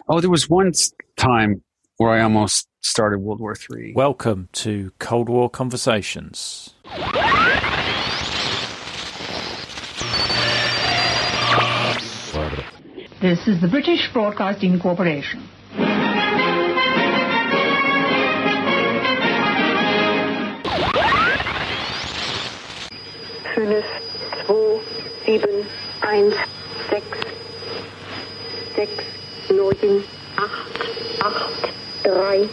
Oh, there was one time where I almost started World War III. Welcome to Cold War Conversations. This is the British Broadcasting Corporation. Fünf, zwei, sieben, eins, sechs, neun, acht, drei.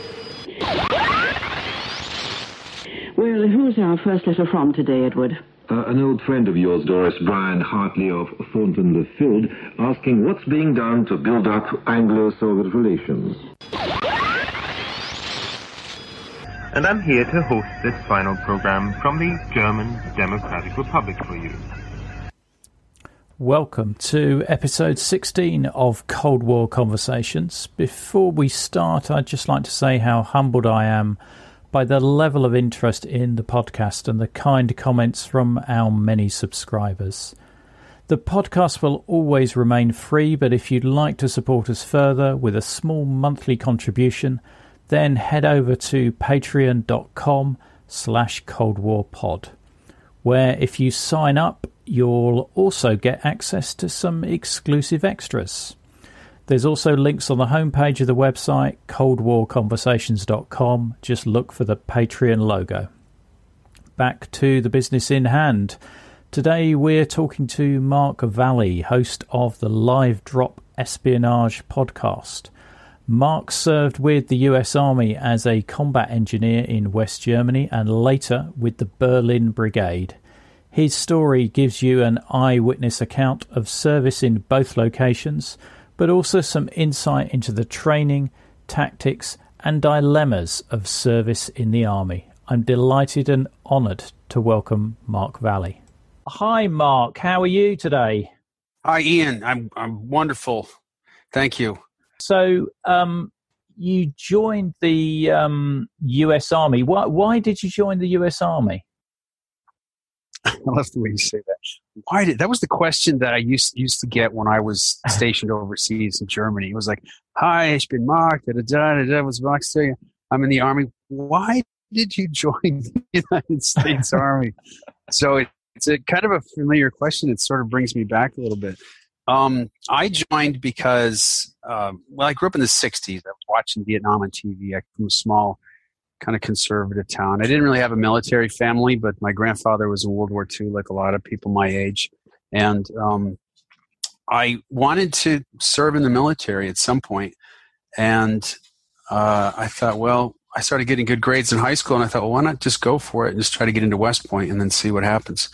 Well, who's our first letter from today, Edward? An old friend of yours, Doris, Brian Hartley of Thornton-le-Field, asking what's being done to build up Anglo-Soviet relations. And I'm here to host this final program from the German Democratic Republic for you. Welcome to episode 16 of Cold War Conversations. Before we start, I'd just like to say how humbled I am by the level of interest in the podcast and the kind comments from our many subscribers. The podcast will always remain free, but if you'd like to support us further with a small monthly contribution, then head over to patreon.com/coldwarpod, where if you sign up, you'll also get access to some exclusive extras. There's also links on the homepage of the website, coldwarconversations.com. Just look for the Patreon logo. Back to the business in hand. Today we're talking to Mark Valley, host of the Livedrop espionage podcast. Mark served with the US Army as a combat engineer in West Germany and later with the Berlin Brigade. His story gives you an eyewitness account of service in both locations, but also some insight into the training, tactics, and dilemmas of service in the Army. I'm delighted and honoured to welcome Mark Valley. Hi, Mark. How are you today? Hi, Ian. I'm wonderful. Thank you. So, you joined the US Army. Why did you join the US Army? I love the way you say that. That was the question that I used to get when I was stationed overseas in Germany. It was like, "Hi, ich bin Mark. Was Mark saying? I'm in the Army. Why did you join the United States Army?" So it's a kind of a familiar question. It sort of brings me back a little bit. I joined because, I grew up in the 60s. I was watching Vietnam on TV. I'm from a small, kind of conservative town. I didn't really have a military family, but my grandfather was in World War II, like a lot of people my age. And I wanted to serve in the military at some point. And I thought, I started getting good grades in high school, and I thought, why not just go for it and just try to get into West Point and then see what happens.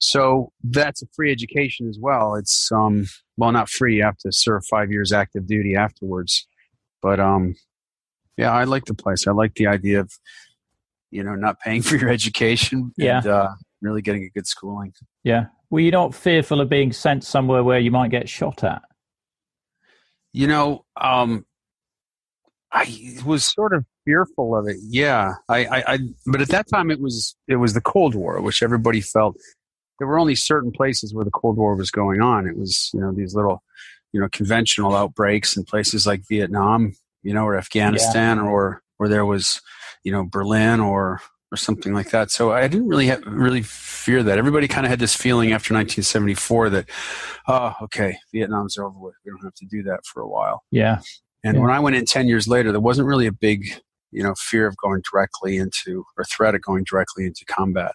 So that's a free education as well. It's, not free. You have to serve 5 years active duty afterwards. But, yeah, I like the place. I like the idea of, not paying for your education and really getting a good schooling. Yeah. Were you not fearful of being sent somewhere where you might get shot at? I was sort of fearful of it. Yeah. But at that time it was the Cold War, which everybody felt. There were only certain places where the Cold War was going on. It was, these little, conventional outbreaks in places like Vietnam, or Afghanistan, or where there was, Berlin or something like that. So I didn't really fear that. Everybody kind of had this feeling after 1974 that, okay, Vietnam's over with. We don't have to do that for a while. Yeah. And when I went in 10 years later, there wasn't really a big, fear of going directly into, or threat of going directly into combat.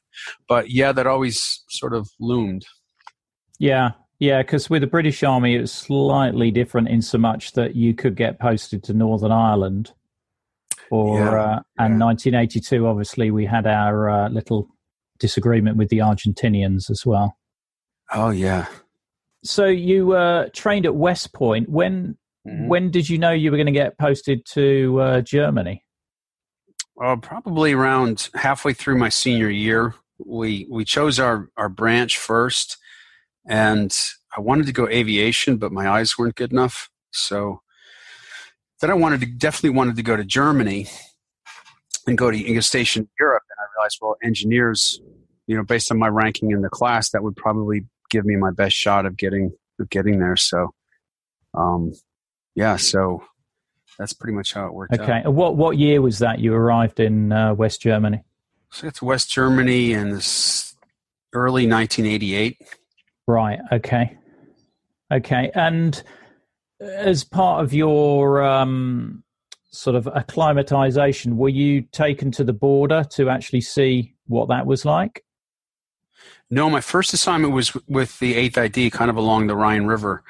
But yeah, that always sort of loomed. Yeah. Yeah, because with the British Army, it was slightly different in so much that you could get posted to Northern Ireland. And 1982, obviously, we had our little disagreement with the Argentinians as well. Oh, yeah. So you trained at West Point. When did you know you were going to get posted to Germany? Probably around halfway through my senior year. We chose our branch first. And I wanted to go aviation, but my eyes weren't good enough. So then I definitely wanted to go to Germany and go to station in Europe. And I realized, engineers, based on my ranking in the class, that would probably give me my best shot of getting there. So yeah, so that's pretty much how it worked out. Okay. And what year was that you arrived in West Germany? So it's West Germany in early 1988. Right. Okay. Okay. And as part of your sort of acclimatization, were you taken to the border to actually see what that was like? No, my first assignment was with the 8th ID, kind of along the Rhine River,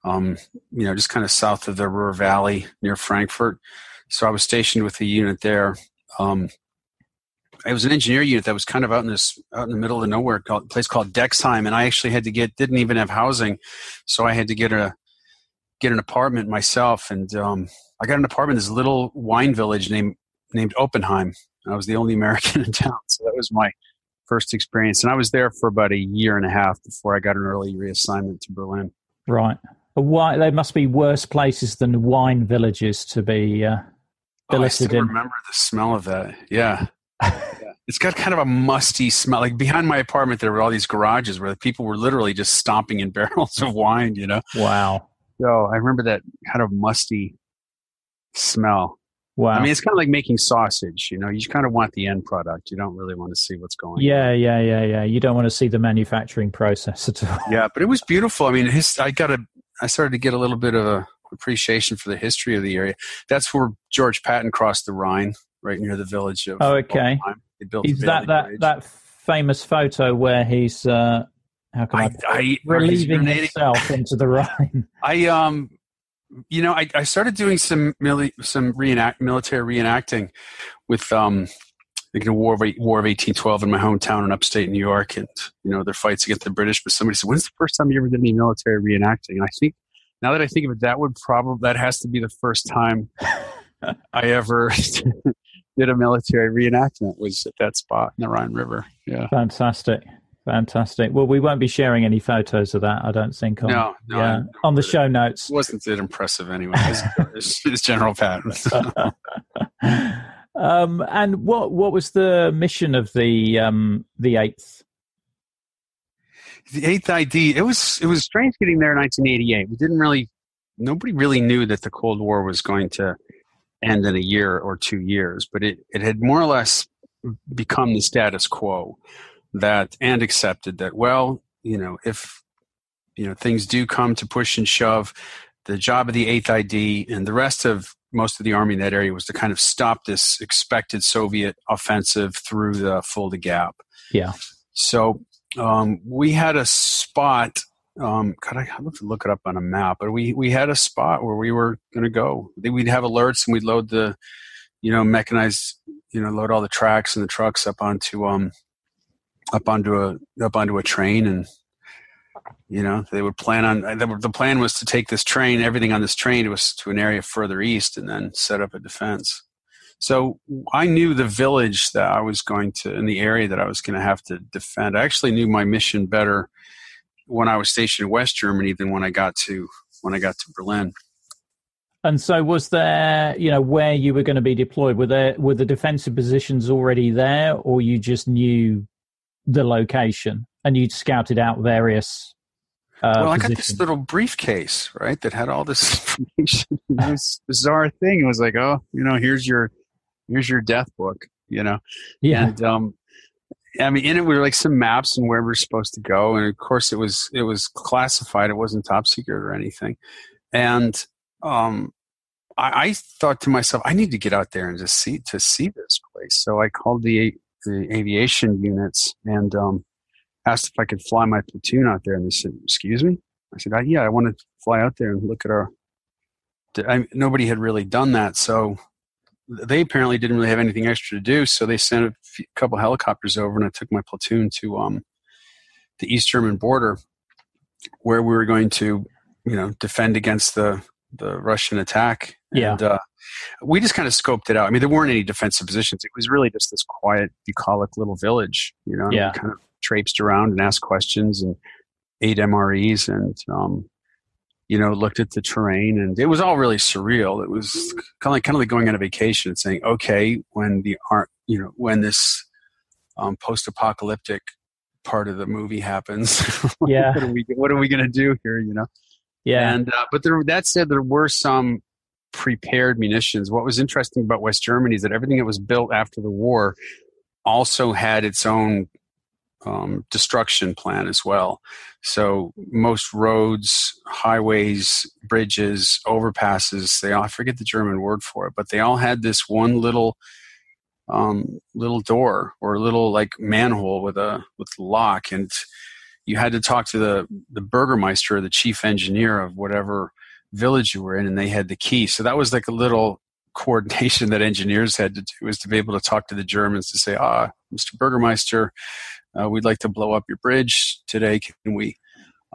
just kind of south of the Ruhr Valley near Frankfurt. So I was stationed with a unit there. It was an engineer unit that was kind of out in the middle of nowhere, a place called Dexheim, and I actually had to didn't even have housing, so I had to get an apartment myself, and I got an apartment in this little wine village named Oppenheim. I was the only American in town, so that was my first experience, and I was there for about a year and a half before I got an early reassignment to Berlin. Right. Why there must be worse places than wine villages to be billeted in. I remember the smell of that. Yeah. Yeah. It's got kind of a musty smell. Like behind my apartment, there were all these garages where people were literally just stomping in barrels of wine, Wow. So I remember that kind of musty smell. Wow. I mean, it's kind of like making sausage, you just kind of want the end product. You don't really want to see what's going on. Yeah. You don't want to see the manufacturing process at all. Yeah, but it was beautiful. I mean, I started to get a little bit of a appreciation for the history of the area. That's where George Patton crossed the Rhine, right near the village of. Oh, okay. They built Is that famous photo where he's relieving himself into the Rhine? I started doing some military reenacting with the War of 1812 in my hometown in upstate New York, and their fights against the British. But somebody said, "When's the first time you ever did any military reenacting?" And I think now that I think of it, that has to be the first time I ever did a military reenactment. Was at that spot in the Rhine River. Yeah, fantastic. Well, we won't be sharing any photos of that, I don't think. On the show notes. It wasn't that impressive anyway. It's General Patton. And what was the mission of the 8th? The 8th ID. It was strange getting there in 1988. Nobody really knew that the Cold War was going to end in a year or 2 years, but it had more or less become the status quo. And accepted that, if things do come to push and shove, the job of the 8th ID and the rest of most of the army in that area was to kind of stop this expected Soviet offensive through the Fulda Gap. Yeah. So we had a spot. I have to look it up on a map, but we had a spot where we were going to go. We'd have alerts, and we'd load the, mechanized, load all the tracks and the trucks up onto a train, and they would plan on. The plan was to take this train, everything on this train, to an area further east, and then set up a defense. So I knew the village that I was going to, in the area that I was going to have to defend. I actually knew my mission better when I was stationed in West Germany than when I got to Berlin. And so was there, where you were going to be deployed, were the defensive positions already there, or you just knew the location and you'd scouted out various I positions? got this little briefcase, right, that had all this information. This bizarre thing. It was like, here's your death book, Yeah. And in it were like some maps and where we're supposed to go, and of course it was classified. It wasn't top secret or anything. And I thought to myself, I need to get out there and just see this place. So I called the aviation units and asked if I could fly my platoon out there, and they said, "Excuse me?" I said, "Yeah, I want to fly out there and look at nobody had really done that, so they apparently didn't really have anything extra to do. So they sent a couple helicopters over, and I took my platoon to the East German border, where we were going to, defend against the Russian attack. Yeah. And we just kind of scoped it out. I mean, there weren't any defensive positions. It was really just this quiet, bucolic little village. Yeah. We kind of traipsed around and asked questions and ate MREs and looked at the terrain, and it was all really surreal. It was kind of like going on a vacation and saying, okay, when this post-apocalyptic part of the movie happens, what are we going to do here? Yeah. And but that said, there were some prepared munitions. What was interesting about West Germany is that everything that was built after the war also had its own destruction plan as well. So most roads, highways, bridges, overpasses, I forget the German word for it, but they all had this one little door or a little like manhole with lock, and you had to talk to the Burgermeister or the chief engineer of whatever village you were in, and they had the key. So that was like a little coordination that engineers had to do, was to be able to talk to the Germans to say, Mr. Burgermeister, we'd like to blow up your bridge today. Can we,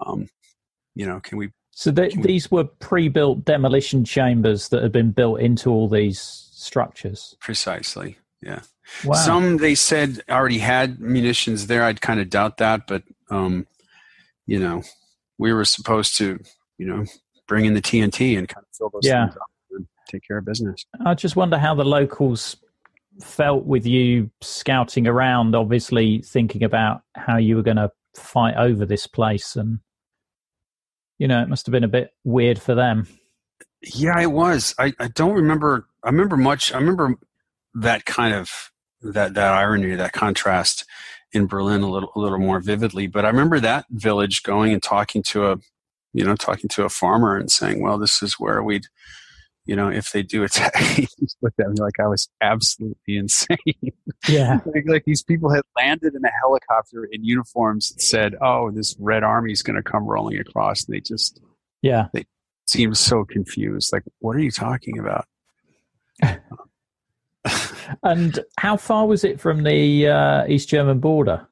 can we? So these were pre-built demolition chambers that had been built into all these structures. Precisely. Yeah. Wow. Some, they said, already had munitions there. I'd kind of doubt that, but, we were supposed to, bring in the TNT and kind of fill those things up and take care of business. I just wonder how the locals felt with you scouting around, obviously thinking about how you were going to fight over this place. And, it must have been a bit weird for them. Yeah, it was. I don't remember. I remember that kind of, that irony, that contrast in Berlin a little more vividly. But I remember that village going and talking to a farmer and saying, well, this is where we'd, if they do attack, he just looked at me like I was absolutely insane. Yeah. like these people had landed in a helicopter in uniforms and said, oh, this Red Army is going to come rolling across. And they seemed so confused. Like, what are you talking about? And how far was it from the East German border?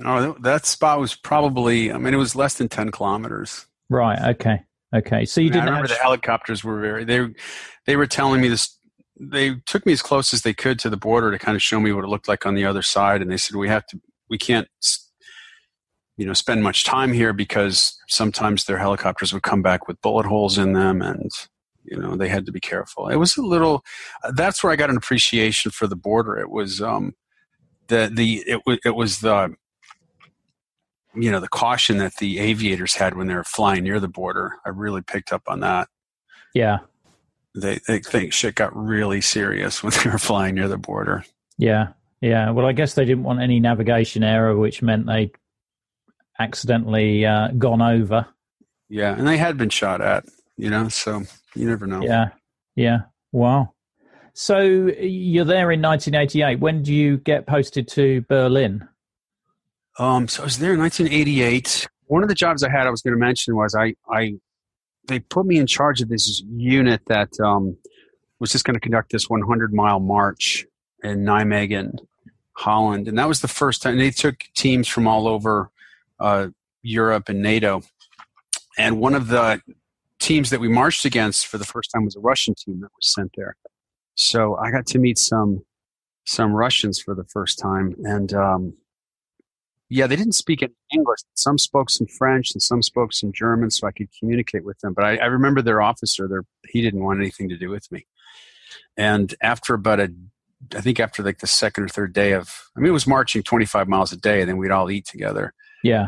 Oh, that spot was probably, it was less than 10 kilometers. Right. Okay. So you didn't. I remember the helicopters were they were telling me this. They took me as close as they could to the border to kind of show me what it looked like on the other side. And they said, we can't, spend much time here because sometimes their helicopters would come back with bullet holes in them, and, they had to be careful. It was that's where I got an appreciation for the border. It was, the caution that the aviators had when they were flying near the border. I really picked up on that. Yeah. They think shit got really serious when they were flying near the border. Yeah. Yeah. Well, I guess they didn't want any navigation error, which meant they'd accidentally gone over. Yeah. And they had been shot at, so you never know. Yeah. Yeah. Wow. So you're there in 1988. When do you get posted to Berlin? So I was there in 1988. One of the jobs I had, I was going to mention, was they put me in charge of this unit that was just going to conduct this 100-mile march in Nijmegen, Holland. And that was the first time. They took teams from all over Europe and NATO. And one of the teams that we marched against for the first time was a Russian team that was sent there. So I got to meet some Russians for the first time. And yeah, they didn't speak any English. Some spoke some French and some spoke some German, so I could communicate with them. But I remember their officer, he didn't want anything to do with me. And after after like the second or third day it was marching 25 miles a day, and then we'd all eat together. Yeah.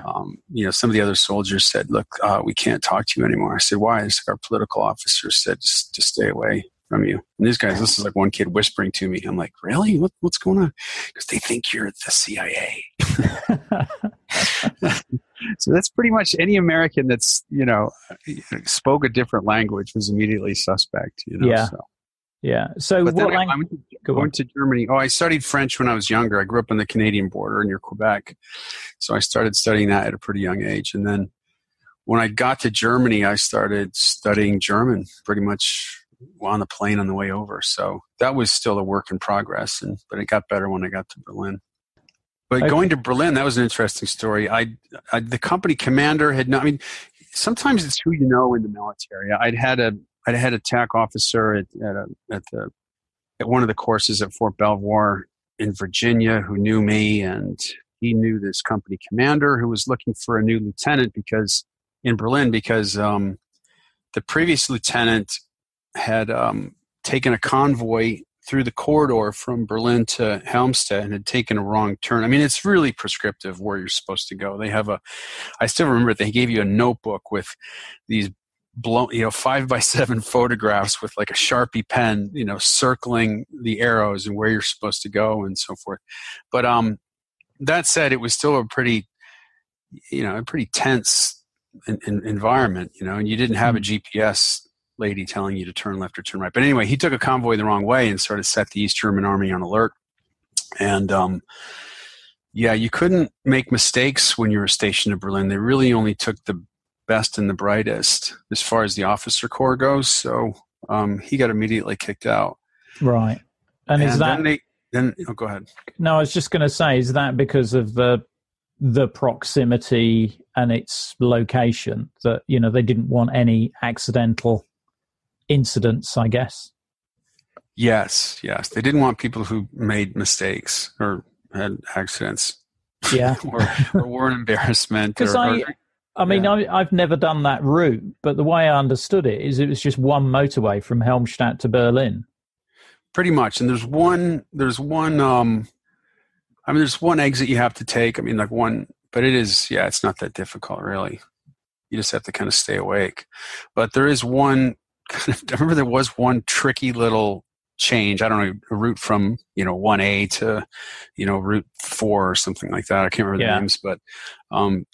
Some of the other soldiers said, look, we can't talk to you anymore. I said, why? It's like our political officer said, just stay away from you. And these guys, this is like one kid whispering to me. I'm like, really? What's going on? Because they think you're the CIA. So that's pretty much any American that's, spoke a different language was immediately suspect. Yeah. So. Yeah. So but what I went to Germany. Oh, I studied French when I was younger. I grew up on the Canadian border near Quebec. So I started studying that at a pretty young age. And then when I got to Germany, I started studying German pretty much on the plane on the way over. So that was still a work in progress, but it got better when I got to Berlin. But going to Berlin, that was an interesting story. The company commander had not, sometimes it's who you know in the military. I'd had a TAC officer at one of the courses at Fort Belvoir in Virginia who knew me, and he knew this company commander who was looking for a new lieutenant in Berlin because the previous lieutenant had taken a convoy through the corridor from Berlin to Helmstedt and had taken a wrong turn. I mean, it's really prescriptive where you're supposed to go. They have I still remember they gave you a notebook with these 5x7 photographs with like a Sharpie pen, circling the arrows and where you're supposed to go and so forth. But that said, it was still a pretty tense environment, and you didn't have a GPS lady telling you to turn left or turn right. But anyway, he took a convoy the wrong way and sort of set the East German army on alert. And you couldn't make mistakes when you were stationed in Berlin. They really only took the best and the brightest as far as the officer corps goes. So he got immediately kicked out. Right. And is that go ahead. No, I was just going to say, is that because of the proximity and its location that they didn't want any accidental incidents, I guess? Yes. They didn't want people who made mistakes or had accidents. Yeah. or were an embarrassment. Because I've never done that route, but the way I understood it is it was just one motorway from Helmstedt to Berlin. Pretty much. And there's one exit you have to take. But it is, it's not that difficult really. You just have to kind of stay awake. But there is one I remember there was one tricky little change. I don't know, a route from, 1A to, Route 4 or something like that. I can't remember the names, but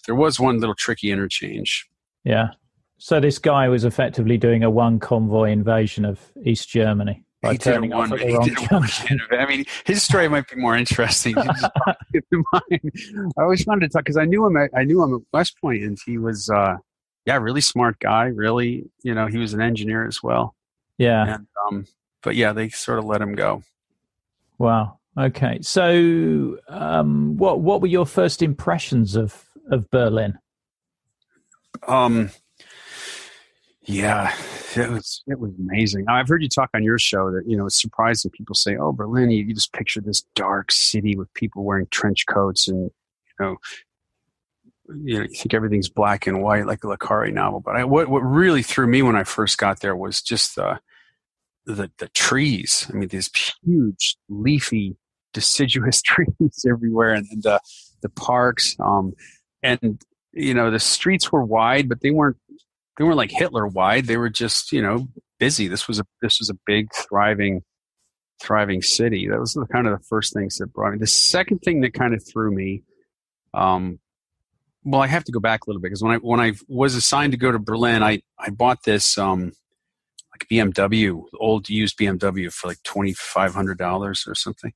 there was one little tricky interchange. Yeah. So this guy was effectively doing a one convoy invasion of East Germany. By turning off at the wrong junction. I mean, his story might be more interesting. I always wanted to talk because I knew him at West Point, and he was, really smart guy. Really, he was an engineer as well. Yeah. And, but they sort of let him go. Wow. Okay. So, what were your first impressions of Berlin? Yeah, it was amazing. I've heard you talk on your show that, it's surprising people say, oh, Berlin, you just picture this dark city with people wearing trench coats and, you think everything's black and white like a Le Carre novel. But what really threw me when I first got there was just the trees. I mean, these huge, leafy, deciduous trees everywhere, and the parks. And the streets were wide, but they weren't like Hitler wide. They were just, busy. This was a big, thriving city. That was kind of the first things that brought me. The second thing that kind of threw me, I have to go back a little bit because when I was assigned to go to Berlin, I bought this like BMW, old used BMW for like $2,500 or something,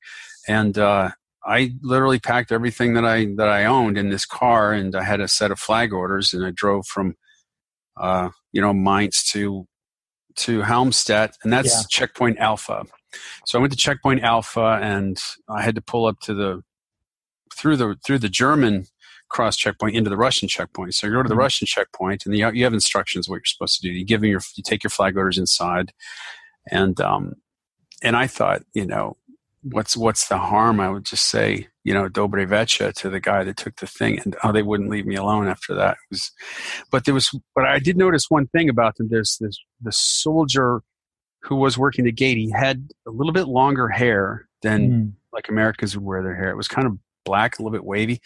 and I literally packed everything that I owned in this car, and I had a set of flag orders, and I drove from Mainz to Helmstedt, and that's Checkpoint Alpha. So I went to Checkpoint Alpha, and I had to pull up to through the German cross checkpoint into the Russian checkpoint. So you go to the Russian checkpoint, and you have instructions what you're supposed to do. You take your flag orders inside, and I thought, what's the harm? I would just say, dobre vecha to the guy that took the thing, and they wouldn't leave me alone after that. But I did notice one thing about them. There's the soldier who was working the gate. He had a little bit longer hair than like Americans would wear their hair. It was kind of black, a little bit wavy.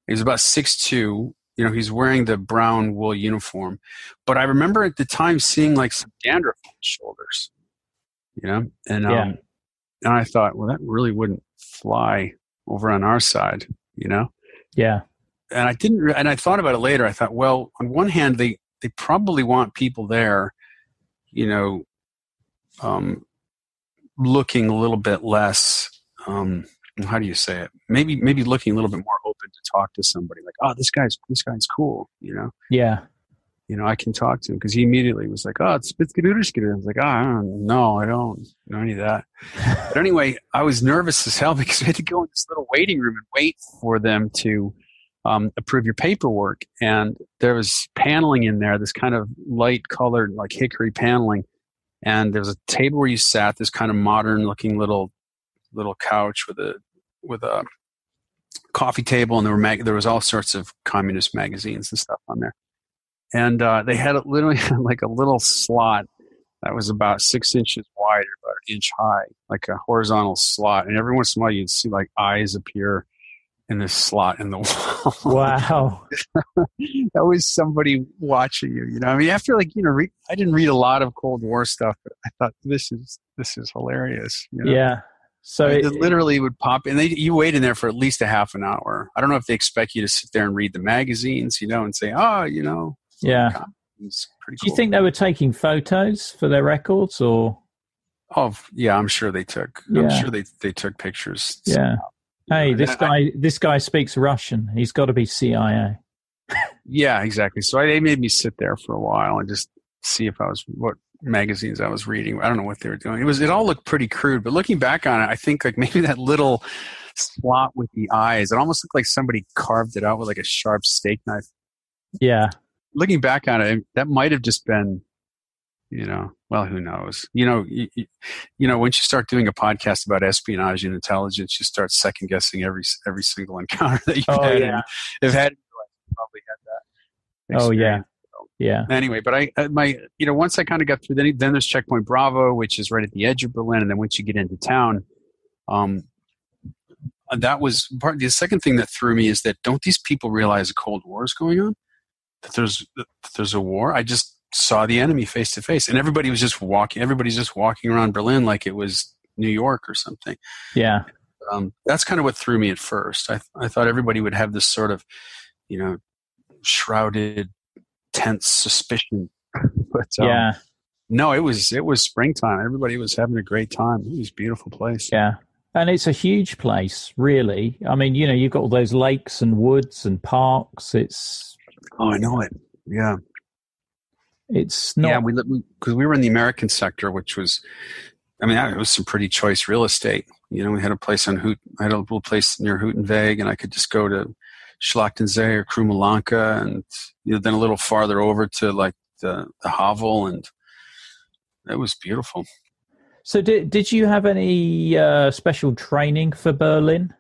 He was about 6'2". He's wearing the brown wool uniform. But I remember at the time seeing like some dandruff on his shoulders, and I thought, well, that really wouldn't fly over on our side, Yeah. And I didn't, and I thought about it later. I thought, well, on one hand, they probably want people there, looking a little bit less, how do you say it? Maybe looking a little bit more open to talk to somebody. Like, oh, this guy's cool, Yeah. I can talk to him because he immediately was like, oh, it's Spitzgeduderskid. I was like, oh, I don't know any of that. But anyway, I was nervous as hell because we had to go in this little waiting room and wait for them to approve your paperwork. And there was paneling in there, this kind of light colored, like hickory paneling. And there was a table where you sat, this kind of modern looking little couch with a coffee table, and there was all sorts of communist magazines and stuff on there. And they had literally like a little slot that was about 6 inches wide, or about an inch high, like a horizontal slot. And every once in a while, you'd see like eyes appear in this slot in the wall. Wow. That was somebody watching you. I mean, after I didn't read a lot of Cold War stuff, but I thought this is hilarious. Yeah. So it literally would pop, and you wait in there for at least a half an hour. I don't know if they expect you to sit there and read the magazines, and say, yeah. It's pretty Do you cool. think they were taking photos for their records, or? Oh, yeah, I'm sure they took. Yeah. I'm sure they took pictures. Yeah. Hey, this guy speaks Russian. He's got to be CIA. Yeah, exactly. So they made me sit there for a while and just see what magazines I was reading. I don't know what they were doing. It all looked pretty crude, but looking back on it, I think like maybe that little slot with the eyes, it almost looked like somebody carved it out with like a sharp steak knife. Yeah. Looking back on it, that might have just been, well, who knows? Once you start doing a podcast about espionage and intelligence, you start second guessing every single encounter that you've had. Yeah. Have had, probably had that. Oh yeah. Experience. Yeah. Anyway, but once I kind of got through, then there's Checkpoint Bravo, which is right at the edge of Berlin, and then once you get into town, that was part. The second thing that threw me is that don't these people realize a Cold War is going on? That there's a war. I just saw the enemy face to face, and everybody's just walking around Berlin like it was New York or something. Yeah. That's kind of what threw me at first. I thought everybody would have this sort of, shrouded, tense suspicion, but no, it was springtime. Everybody was having a great time. It was a beautiful place. Yeah. And it's a huge place, really. I mean, you've got all those lakes and woods and parks. Oh, I know it. Yeah. It's not. Yeah, because we were in the American sector, which was, it was some pretty choice real estate. We had a place I had a little place near Houtenweg, and I could just go to Schlachtensee or Krumelanke, and then a little farther over to like the Havel, and it was beautiful. So did you have any special training for Berlin?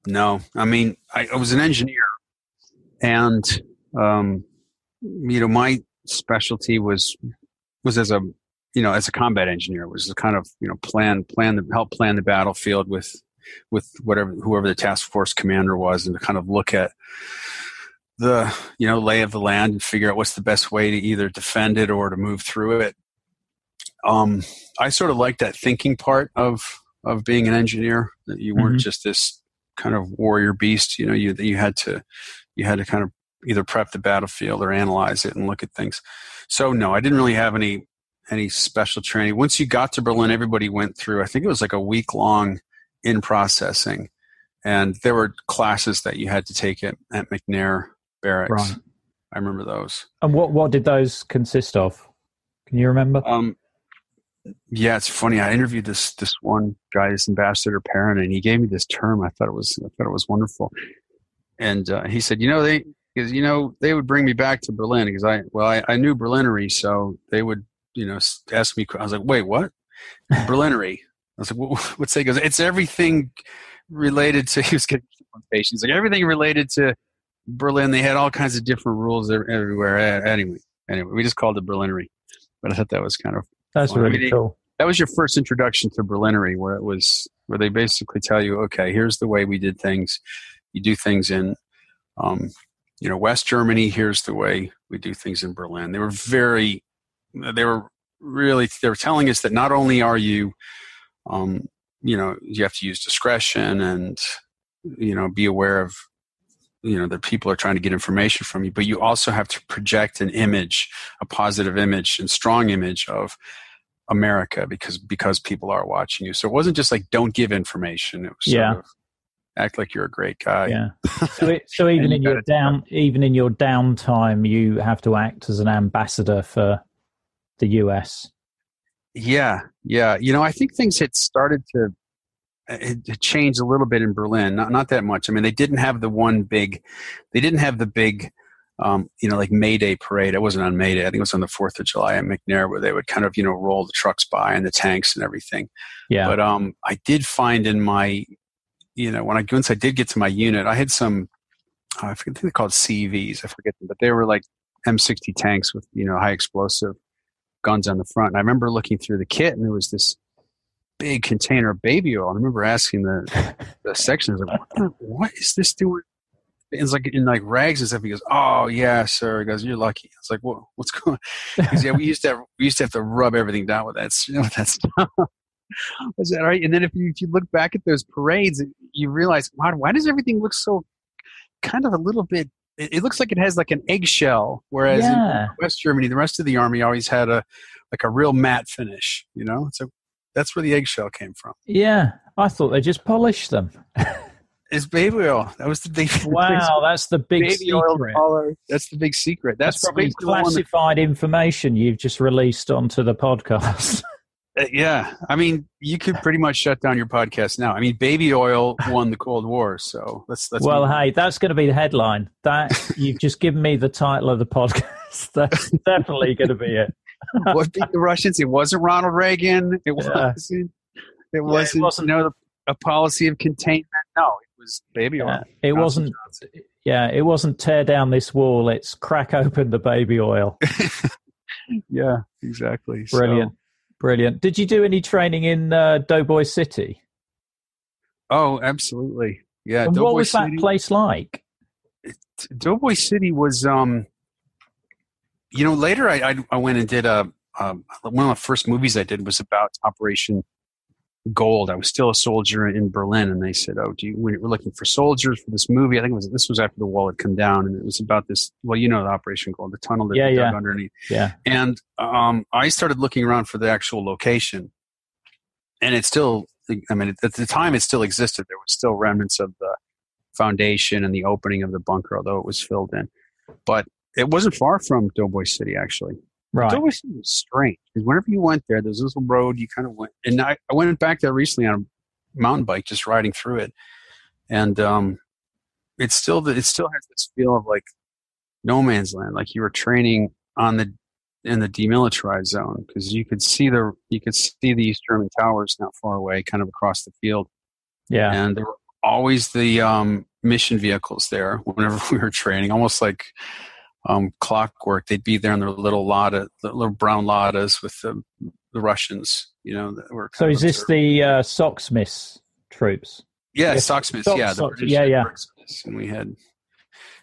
No, I was an engineer, and my specialty was as a combat engineer, was to kind of help plan the battlefield with whoever the task force commander was, and to kind of look at the lay of the land and figure out what's the best way to either defend it or to move through it. I sort of like that thinking part of being an engineer, that you weren't just this kind of warrior beast. You had to kind of either prep the battlefield or analyze it and look at things. So no, I didn't really have any special training. Once you got to Berlin, everybody went through, I think it was like a week long in processing, and there were classes that you had to take at McNair Barracks. Right. I remember those. And what did those consist of? Can you remember? Yeah, it's funny. I interviewed this one guy, this Ambassador Perrin, and he gave me this term. I thought it was wonderful. And he said, they would bring me back to Berlin because I knew Berlinery, so they would ask me. I was like, wait, what? Berlinery. I was like, what's that? He goes, it's everything related to. He was getting patients, like everything related to Berlin. They had all kinds of different rules everywhere. Anyway, we just called it Berlinery. But I thought that was kind of. That's really cool. That was your first introduction to Berlinery, where they basically tell you, okay, here's the way we did things. You do things in, West Germany. Here's the way we do things in Berlin. They were telling us that not only are you, you have to use discretion and, be aware of, that people are trying to get information from you, but you also have to project an image, a positive image and strong image of America because people are watching you. So it wasn't just like, don't give information. It was sort of act like you're a great guy. Yeah. So even in your downtime, you have to act as an ambassador for the US. Yeah. I think things had started to changed a little bit in Berlin, not that much. They didn't have the big, like May Day parade. It wasn't on May Day. I think it was on the 4th of July at McNair, where they would kind of, roll the trucks by and the tanks and everything. Yeah. But I did find in my, once I did get to my unit, I had some, I think they're called CVs. I forget them, but they were like M60 tanks with, high explosive guns on the front. And I remember looking through the kit, and there was this big container of baby oil. I remember asking the section, I was like, what is this doing? It's like in like rags and stuff. He goes, "Oh yeah, sir." He goes, "You're lucky." It's like, what's going on? Because yeah, we used to have to rub everything down with that, with that stuff. Is that right? And then if you look back at those parades, you realize, wow, why does everything look so kind of a little bit? It looks like it has like an eggshell, whereas in West Germany, the rest of the army always had a real matte finish. So that's where the eggshell came from. Yeah, I thought they just polished them. It's baby oil. That was the big. Wow, that's the big baby secret. Oil color. That's the big secret. That's probably classified information you've just released onto the podcast. Yeah, I mean, you could pretty much shut down your podcast now. I mean, baby oil won the Cold War, so that's. Well, hey, that's going to be the headline. That you've just given me the title of the podcast. That's definitely going to be it. What beat the Russians? It wasn't Ronald Reagan. It wasn't. It wasn't. A policy of containment. No, it was baby oil. It wasn't. Yeah, it wasn't tear down this wall. It's crack open the baby oil. Yeah, exactly. Brilliant. So, brilliant. Did you do any training in Doughboy City? Oh, absolutely. Yeah. And what was that place like? Doughboy City was, later I went and did one of the first movies I did was about Operation Gold. I was still a soldier in Berlin, and they said, "Oh, we're looking for soldiers for this movie." I think this was after the wall had come down, and it was about this. Well, the Operation Gold, the tunnel that they dug underneath. Yeah. And I started looking around for the actual location, and it still. I mean, at the time, it still existed. There was still remnants of the foundation and the opening of the bunker, although it was filled in. But it wasn't far from Doughboy City, actually. Right. It always seemed strange because whenever you went there, there's this little road you kind of went, and I went back there recently on a mountain bike, just riding through it, and it still has this feel of like no man's land, like you were training in the demilitarized zone because you could see the East German towers not far away, kind of across the field. Yeah, and there were always the mission vehicles there whenever we were training, almost like. Clockwork. They'd be there in their little brown Ladas with the Russians. That were. So is this the Socksmiths troops? Yeah, Socksmiths. The British. Yeah. And we had.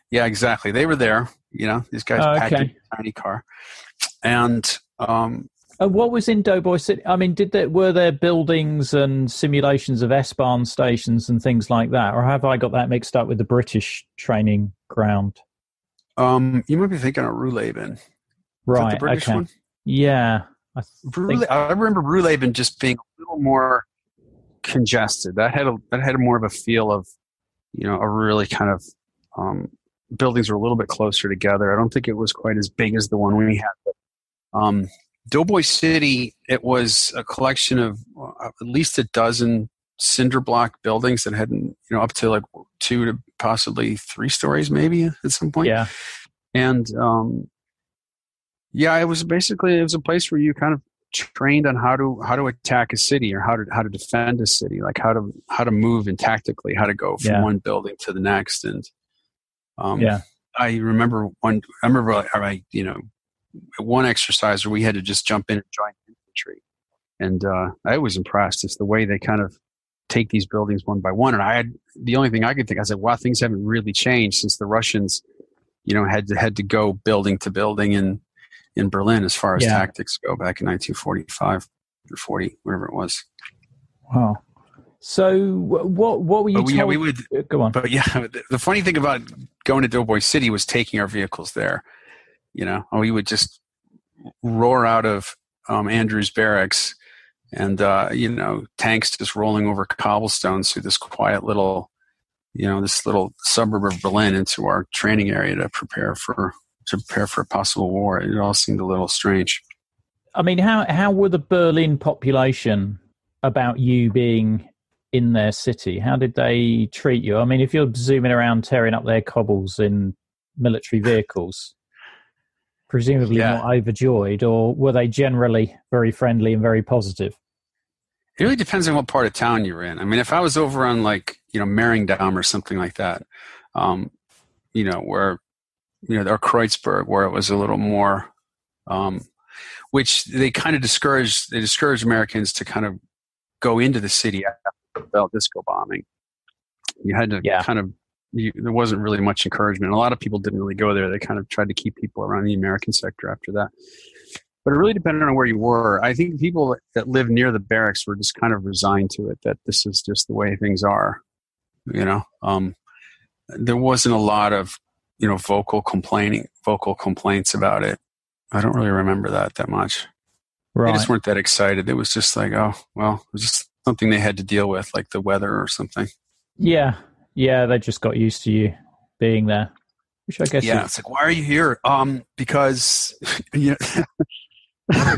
Yeah, exactly. They were there. These guys packed in a tiny car, and. What was in Doughboy City? I mean, were there buildings and simulations of S-Bahn stations and things like that, or have I got that mixed up with the British training ground? You might be thinking of Ruhleben. Right. The British one? Yeah. I remember Ruhleben just being a little more congested. That had more of a feel of, a really kind of buildings were a little bit closer together. I don't think it was quite as big as the one we had. But Doughboy City, it was a collection of at least a dozen cinder block buildings that had up to like 2 to possibly 3 stories maybe at some point. Yeah. And it was a place where you kind of trained on how to attack a city or how to defend a city, like how to move and tactically how to go from one building to the next. And I remember one exercise where we had to just jump in and join infantry, and I was impressed. It's the way they kind of take these buildings one by one. And the only thing I could think, I said, wow, things haven't really changed since the Russians, had to go building to building in Berlin as far as tactics go back in 1945 or 40, whatever it was. Wow. So what were you told? We would go on. But the funny thing about going to Doughboy City was taking our vehicles there. We would just roar out of Andrews Barracks and, tanks just rolling over cobblestones through this quiet little, this little suburb of Berlin into our training area to prepare for a possible war. It all seemed a little strange. I mean, how were the Berlin population about you being in their city? How did they treat you? I mean, if you're zooming around tearing up their cobbles in military vehicles, presumably not overjoyed, or were they generally very friendly and very positive? It really depends on what part of town you're in. I mean, if I was over on Mehringdamm or something like that, where, or Kreuzberg, where it was a little more, which they kind of discouraged Americans to kind of go into the city after the Bell Disco bombing. You had to kind of, there wasn't really much encouragement. A lot of people didn't really go there. They kind of tried to keep people around the American sector after that. But it really depended on where you were. I think people that lived near the barracks were just kind of resigned to it, that this is just the way things are. You know, there wasn't a lot of, you know, vocal complaints about it. I don't really remember that much. Right. They just weren't that excited. It was just like, oh, well, it was just something they had to deal with, like the weather or something. Yeah. Yeah, they just got used to you being there. Which I guess it's like, why are you here? Because you know, that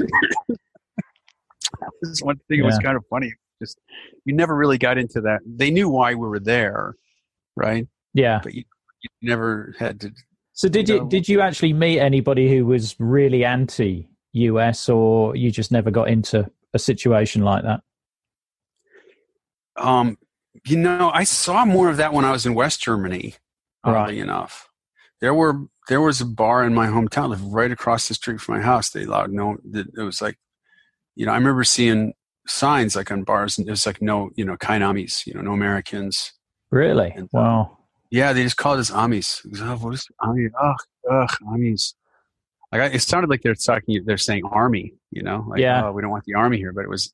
was one thing that was kind of funny. Just you never really got into that. They knew why we were there, right? Yeah. But you never had to. So did you actually meet anybody who was really anti-US, or you just never got into a situation like that? You know, I saw more of that when I was in West Germany, oddly enough. There was a bar in my hometown, right across the street from my house. They allowed it was like, you know, I remember seeing signs like on bars, and it was like, no, you know, kein Amis, you know, no Americans. Really? And, wow. Yeah, they just called us Amis. Oh, what is Amis? Amis. Like it sounded like they're saying army, you know, like, oh, we don't want the army here, but it was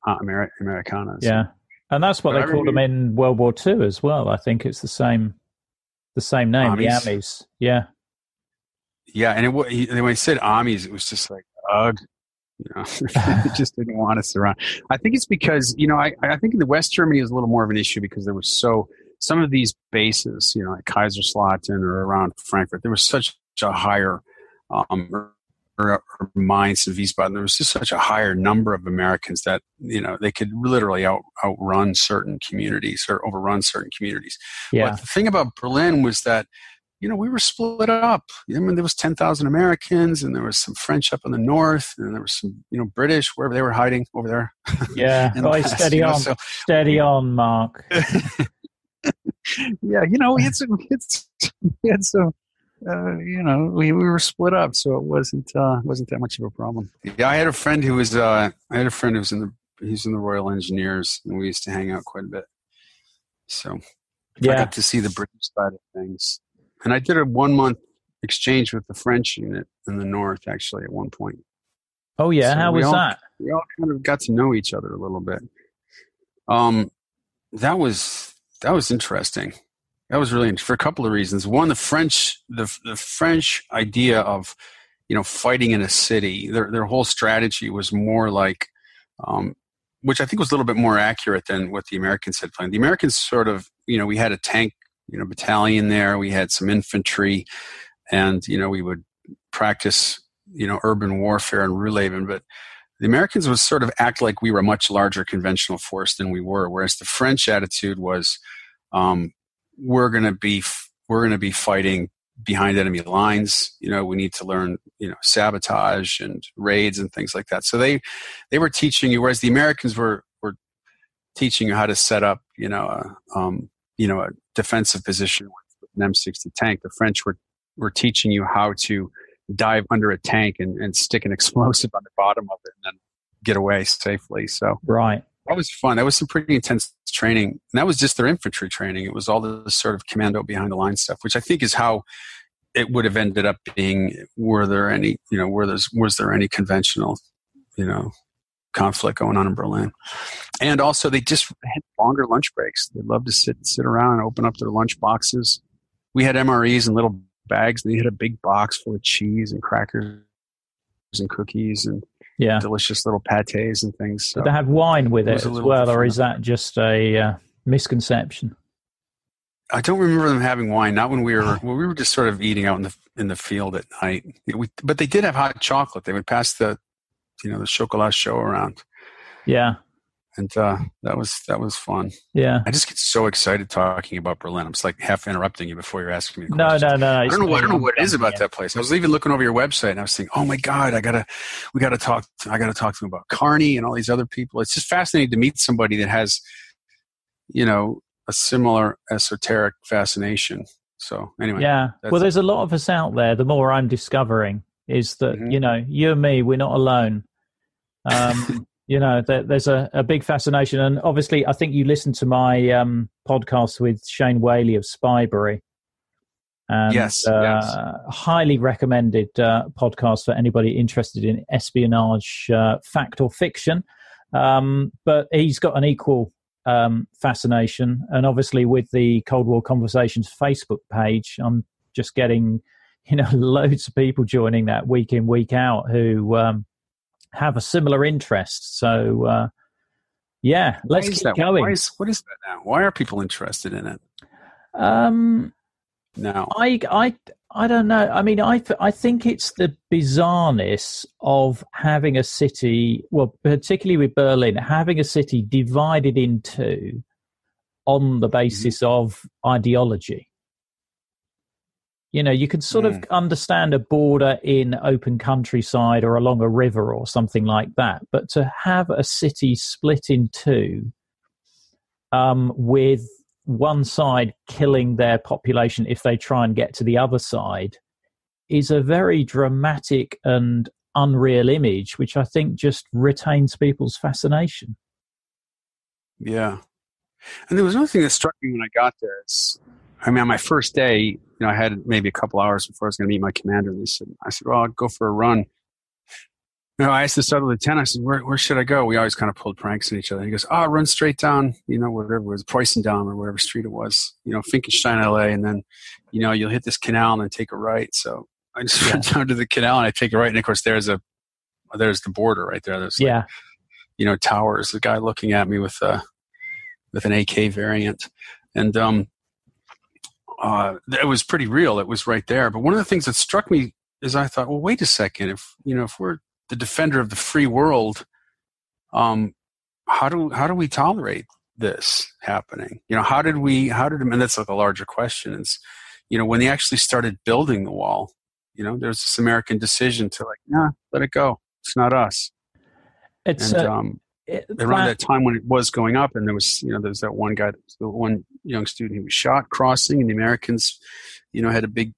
Americana. Yeah. And that's what they called them in World War II as well. I think it's the same name, Amis. The Amis. Yeah. Yeah, and when he said Amis, it was just like, ugh. You know, it just didn't want us around. I think it's because, you know, I think in the West Germany was a little more of an issue because there was some of these bases, you know, like Kaiserslautern or around Frankfurt, there was such a higher, or Mainz and Wiesbaden, there was just such a higher number of Americans that, you know, they could literally outrun certain communities or overrun certain communities. Yeah. But the thing about Berlin was that, you know, we were split up. I mean, there was 10,000 Americans, and there was some French up in the north, and there was some, you know, British wherever they were hiding over there. Yeah, steady on, steady on, Mark. Yeah, you know, it's so. You know, we were split up, so it wasn't that much of a problem. Yeah, I had a friend who was he's in the Royal Engineers, and we used to hang out quite a bit. So I got to see the British side of things. And I did a 1-month exchange with the French unit in the north, actually, at one point. Oh yeah, so how was that? We all kind of got to know each other a little bit. That was interesting. That was really for a couple of reasons. One, the French idea of, you know, fighting in a city. Their whole strategy was more like, which I think was a little bit more accurate than what the Americans had planned. The Americans sort of, you know, we had a tank, you know, battalion there. We had some infantry, and, you know, we would practice, you know, urban warfare in Ruhleben. But the Americans would sort of act like we were a much larger conventional force than we were. Whereas the French attitude was, we're going to be fighting behind enemy lines. You know, we need to learn, you know, sabotage and raids and things like that. So they were teaching you, whereas the Americans were teaching you how to set up, you know, a defensive position with an M60 tank. The French were teaching you how to dive under a tank and stick an explosive on the bottom of it and then get away safely. So right. That was fun. That was some pretty intense training. And that was just their infantry training. It was all the sort of commando behind the line stuff, which I think is how it would have ended up being. Was there any conventional, you know, conflict going on in Berlin? And also they just had longer lunch breaks. They loved to sit around and open up their lunch boxes. We had MREs in little bags. They had a big box full of cheese and crackers and cookies and delicious little pâtés and things. So did they have wine with it as well, or is that just a misconception? I don't remember them having wine. Not when we were just sort of eating out in the field at night. But they did have hot chocolate. They would pass the chocolat show around. Yeah. And that was fun. Yeah. I just get so excited talking about Berlin. I'm just like half interrupting you before you're asking me the questions. No. I don't know what it is about that place. I was even looking over your website and I was thinking, oh my God, I gotta talk to them about Carney and all these other people. It's just fascinating to meet somebody that has, you know, a similar esoteric fascination. So anyway. Yeah. Well, there's a lot of us out there. The more I'm discovering is that, you know, you and me, we're not alone. There's a big fascination. And obviously, I think you listened to my podcast with Shane Whaley of Spybury. And, yes. Highly recommended podcast for anybody interested in espionage, fact or fiction. But he's got an equal fascination. And obviously, with the Cold War Conversations Facebook page, I'm just getting, loads of people joining that week in, week out who have a similar interest. So, let's keep going. What is that now? Why are people interested in it? No, I don't know. I mean, I think it's the bizarreness of having a city, well, particularly with Berlin, having a city divided in two on the basis of ideology. You can sort of understand a border in open countryside or along a river or something like that. But to have a city split in two with one side killing their population if they try and get to the other side is a very dramatic and unreal image, which I think just retains people's fascination. Yeah. And there was another thing that struck me when I got there. On my first day, I had maybe a couple hours before I was going to meet my commander. And I said, well, I'll go for a run. I asked this other lieutenant, I said, where should I go? We always kind of pulled pranks on each other. He goes, run straight down, whatever it was, Preußendamm or whatever street it was, Finkenstein, LA. And then, you'll hit this canal and then take a right. So I just went down to the canal and I take a right. And of course, there's the border right there. There's towers, the guy looking at me with an AK variant. And it was pretty real. It was right there. But one of the things that struck me is I thought, well, wait a second. If we're the defender of the free world, how do we tolerate this happening? And that's like a larger question. It's, when they actually started building the wall, there's this American decision to let it go. It's not us. It's around that time when it was going up, and there was that one guy, the one young student who was shot crossing, and the Americans, had a big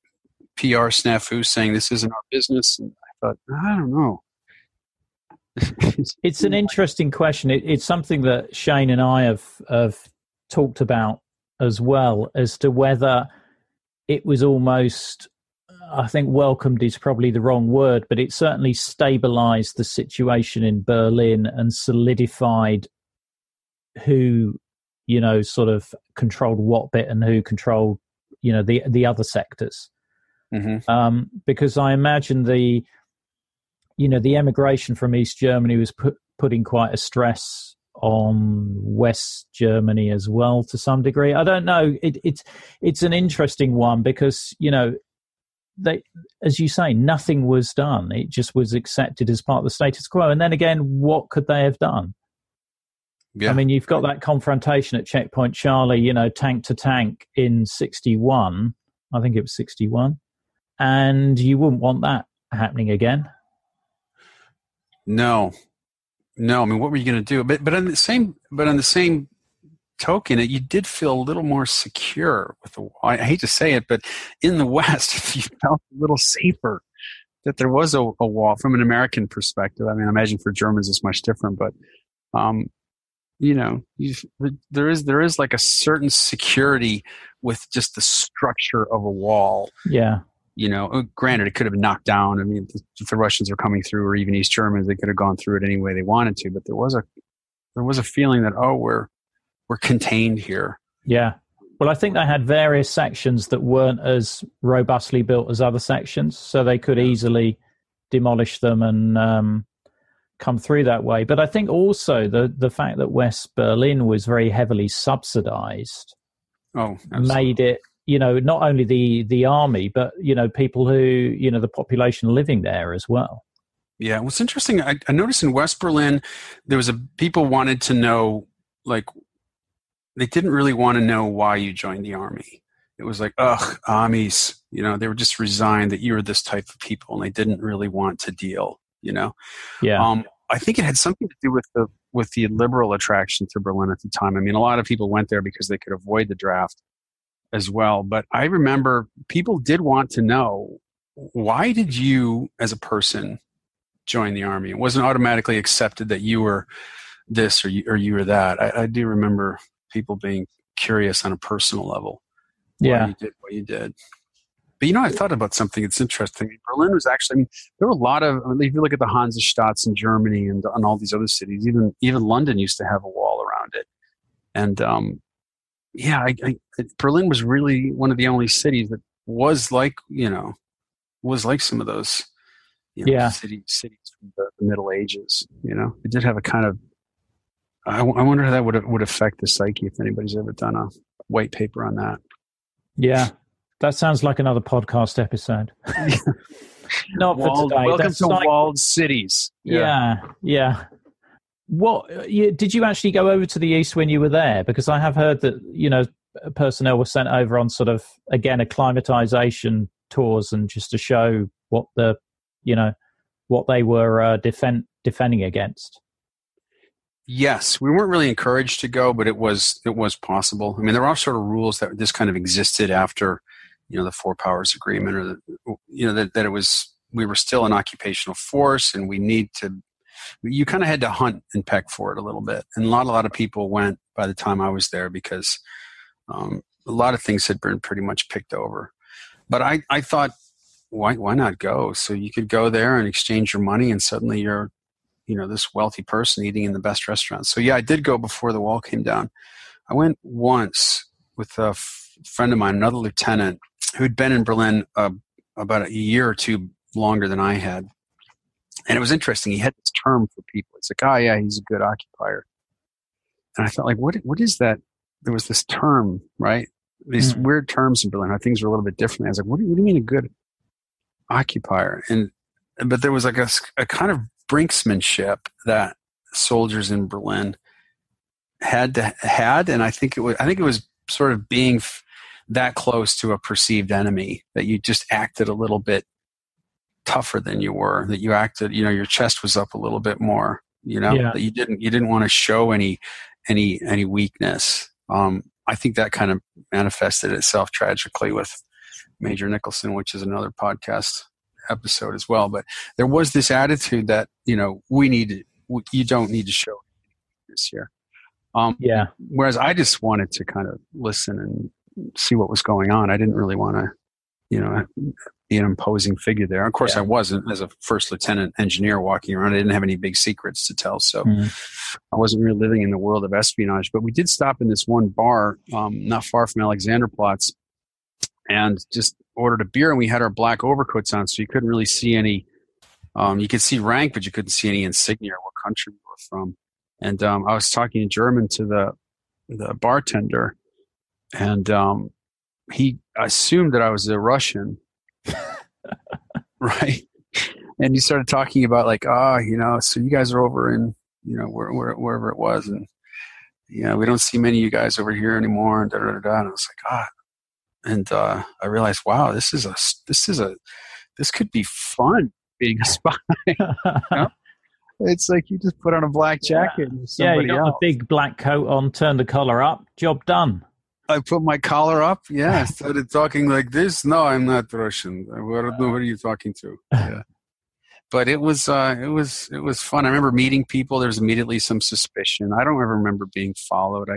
PR snafu saying this isn't our business. And I thought, I don't know. It's an interesting question. It's something that Shane and I have talked about as well, as to whether it was almost, I think welcomed is probably the wrong word, but it certainly stabilized the situation in Berlin and solidified who, sort of controlled what bit and who controlled, the other sectors. Mm-hmm. Because I imagine the emigration from East Germany was putting quite a stress on West Germany as well to some degree. I don't know. It's an interesting one because, they, as you say, nothing was done. It just was accepted as part of the status quo. And then again, what could they have done? Yeah. I mean, you've got that confrontation at Checkpoint Charlie, tank to tank in 61. I think it was 61. And you wouldn't want that happening again. No. I mean, what were you going to do? But on the same token, you did feel a little more secure with the. I hate to say it, but in the West, you felt a little safer that there was a wall from an American perspective. I mean, I imagine for Germans it's much different, but there is like a certain security with just the structure of a wall. Yeah. Granted, it could have been knocked down. I mean, if the Russians were coming through, or even East Germans, they could have gone through it any way they wanted to. But there was a feeling that we're contained here. Yeah. Well, I think they had various sections that weren't as robustly built as other sections, so they could easily demolish them and come through that way. But I think also the fact that West Berlin was very heavily subsidized made it. Not only the army, but, people who, the population living there as well. Yeah. What's interesting, I noticed in West Berlin, there was people wanted to know, they didn't really want to know why you joined the army. It was like, armies, they were just resigned that you were this type of people and they didn't really want to deal, Yeah. I think it had something to do with the liberal attraction to Berlin at the time. I mean, a lot of people went there because they could avoid the draft as well. But I remember people did want to know, why did you as a person join the army. It wasn't automatically accepted that you were this or you were that. I do remember people being curious on a personal level. Why you did what you did. But I thought about something that's interesting. Berlin was actually, there were a lot of, if you look at the Hansestadts in Germany and all these other cities, even London used to have a wall around it. And Berlin was really one of the only cities that was like some of those cities from the Middle Ages. It did have a kind of, I wonder how that would affect the psyche if anybody's ever done a white paper on that. Yeah. That sounds like another podcast episode. Not for today. Welcome to walled cities. Yeah. Did you actually go over to the east when you were there? Because I have heard that, personnel were sent over on sort of, again, acclimatization tours and just to show what what they were defending against. Yes, we weren't really encouraged to go, but it was possible. I mean, there are sort of rules that just kind of existed after, the Four Powers Agreement, or that it was, we were still an occupational force, and you kind of had to hunt and peck for it a little bit. And a lot of people went by the time I was there because a lot of things had been pretty much picked over. But I thought, why not go? So you could go there and exchange your money, and suddenly you're, this wealthy person eating in the best restaurants. So yeah, I did go before the wall came down. I went once with a friend of mine, another lieutenant, who'd been in Berlin about a year or two longer than I had. And it was interesting. He had this term for people. It's like, oh yeah, he's a good occupier. And I felt like, what is that? There was this term, right? These weird terms in Berlin, how things were a little bit different. I was like, what do you mean a good occupier? But there was like a kind of brinksmanship that soldiers in Berlin had, and I think it was sort of being that close to a perceived enemy, that you just acted a little bit tougher than you were, that you acted, your chest was up a little bit more, that you didn't want to show any weakness. I think that kind of manifested itself tragically with Major Nicholson, which is another podcast episode as well. But there was this attitude that, you don't need to show this here. Whereas I just wanted to kind of listen and see what was going on. I didn't really want to, be an imposing figure there. Of course, I wasn't, as a first lieutenant engineer walking around. I didn't have any big secrets to tell. So I wasn't really living in the world of espionage. But we did stop in this one bar not far from Alexanderplatz and just ordered a beer. And we had our black overcoats on, so you couldn't really see any. You could see rank, but you couldn't see any insignia or what country we were from. And I was talking in German to the bartender, and he assumed that I was a Russian, right? And he started talking about like, so you guys are over in, wherever it was, and we don't see many of you guys over here anymore, and da da da da. And I was like, and I realized, wow, this could be fun being a spy. It's like you just put on a black jacket and somebody you got else. a big black coat on, turn the collar up, job done. I put my collar up, started talking like this. No, I'm not Russian. What are you talking to? Yeah. But it was fun. I remember meeting people. There was immediately some suspicion. I don't ever remember being followed.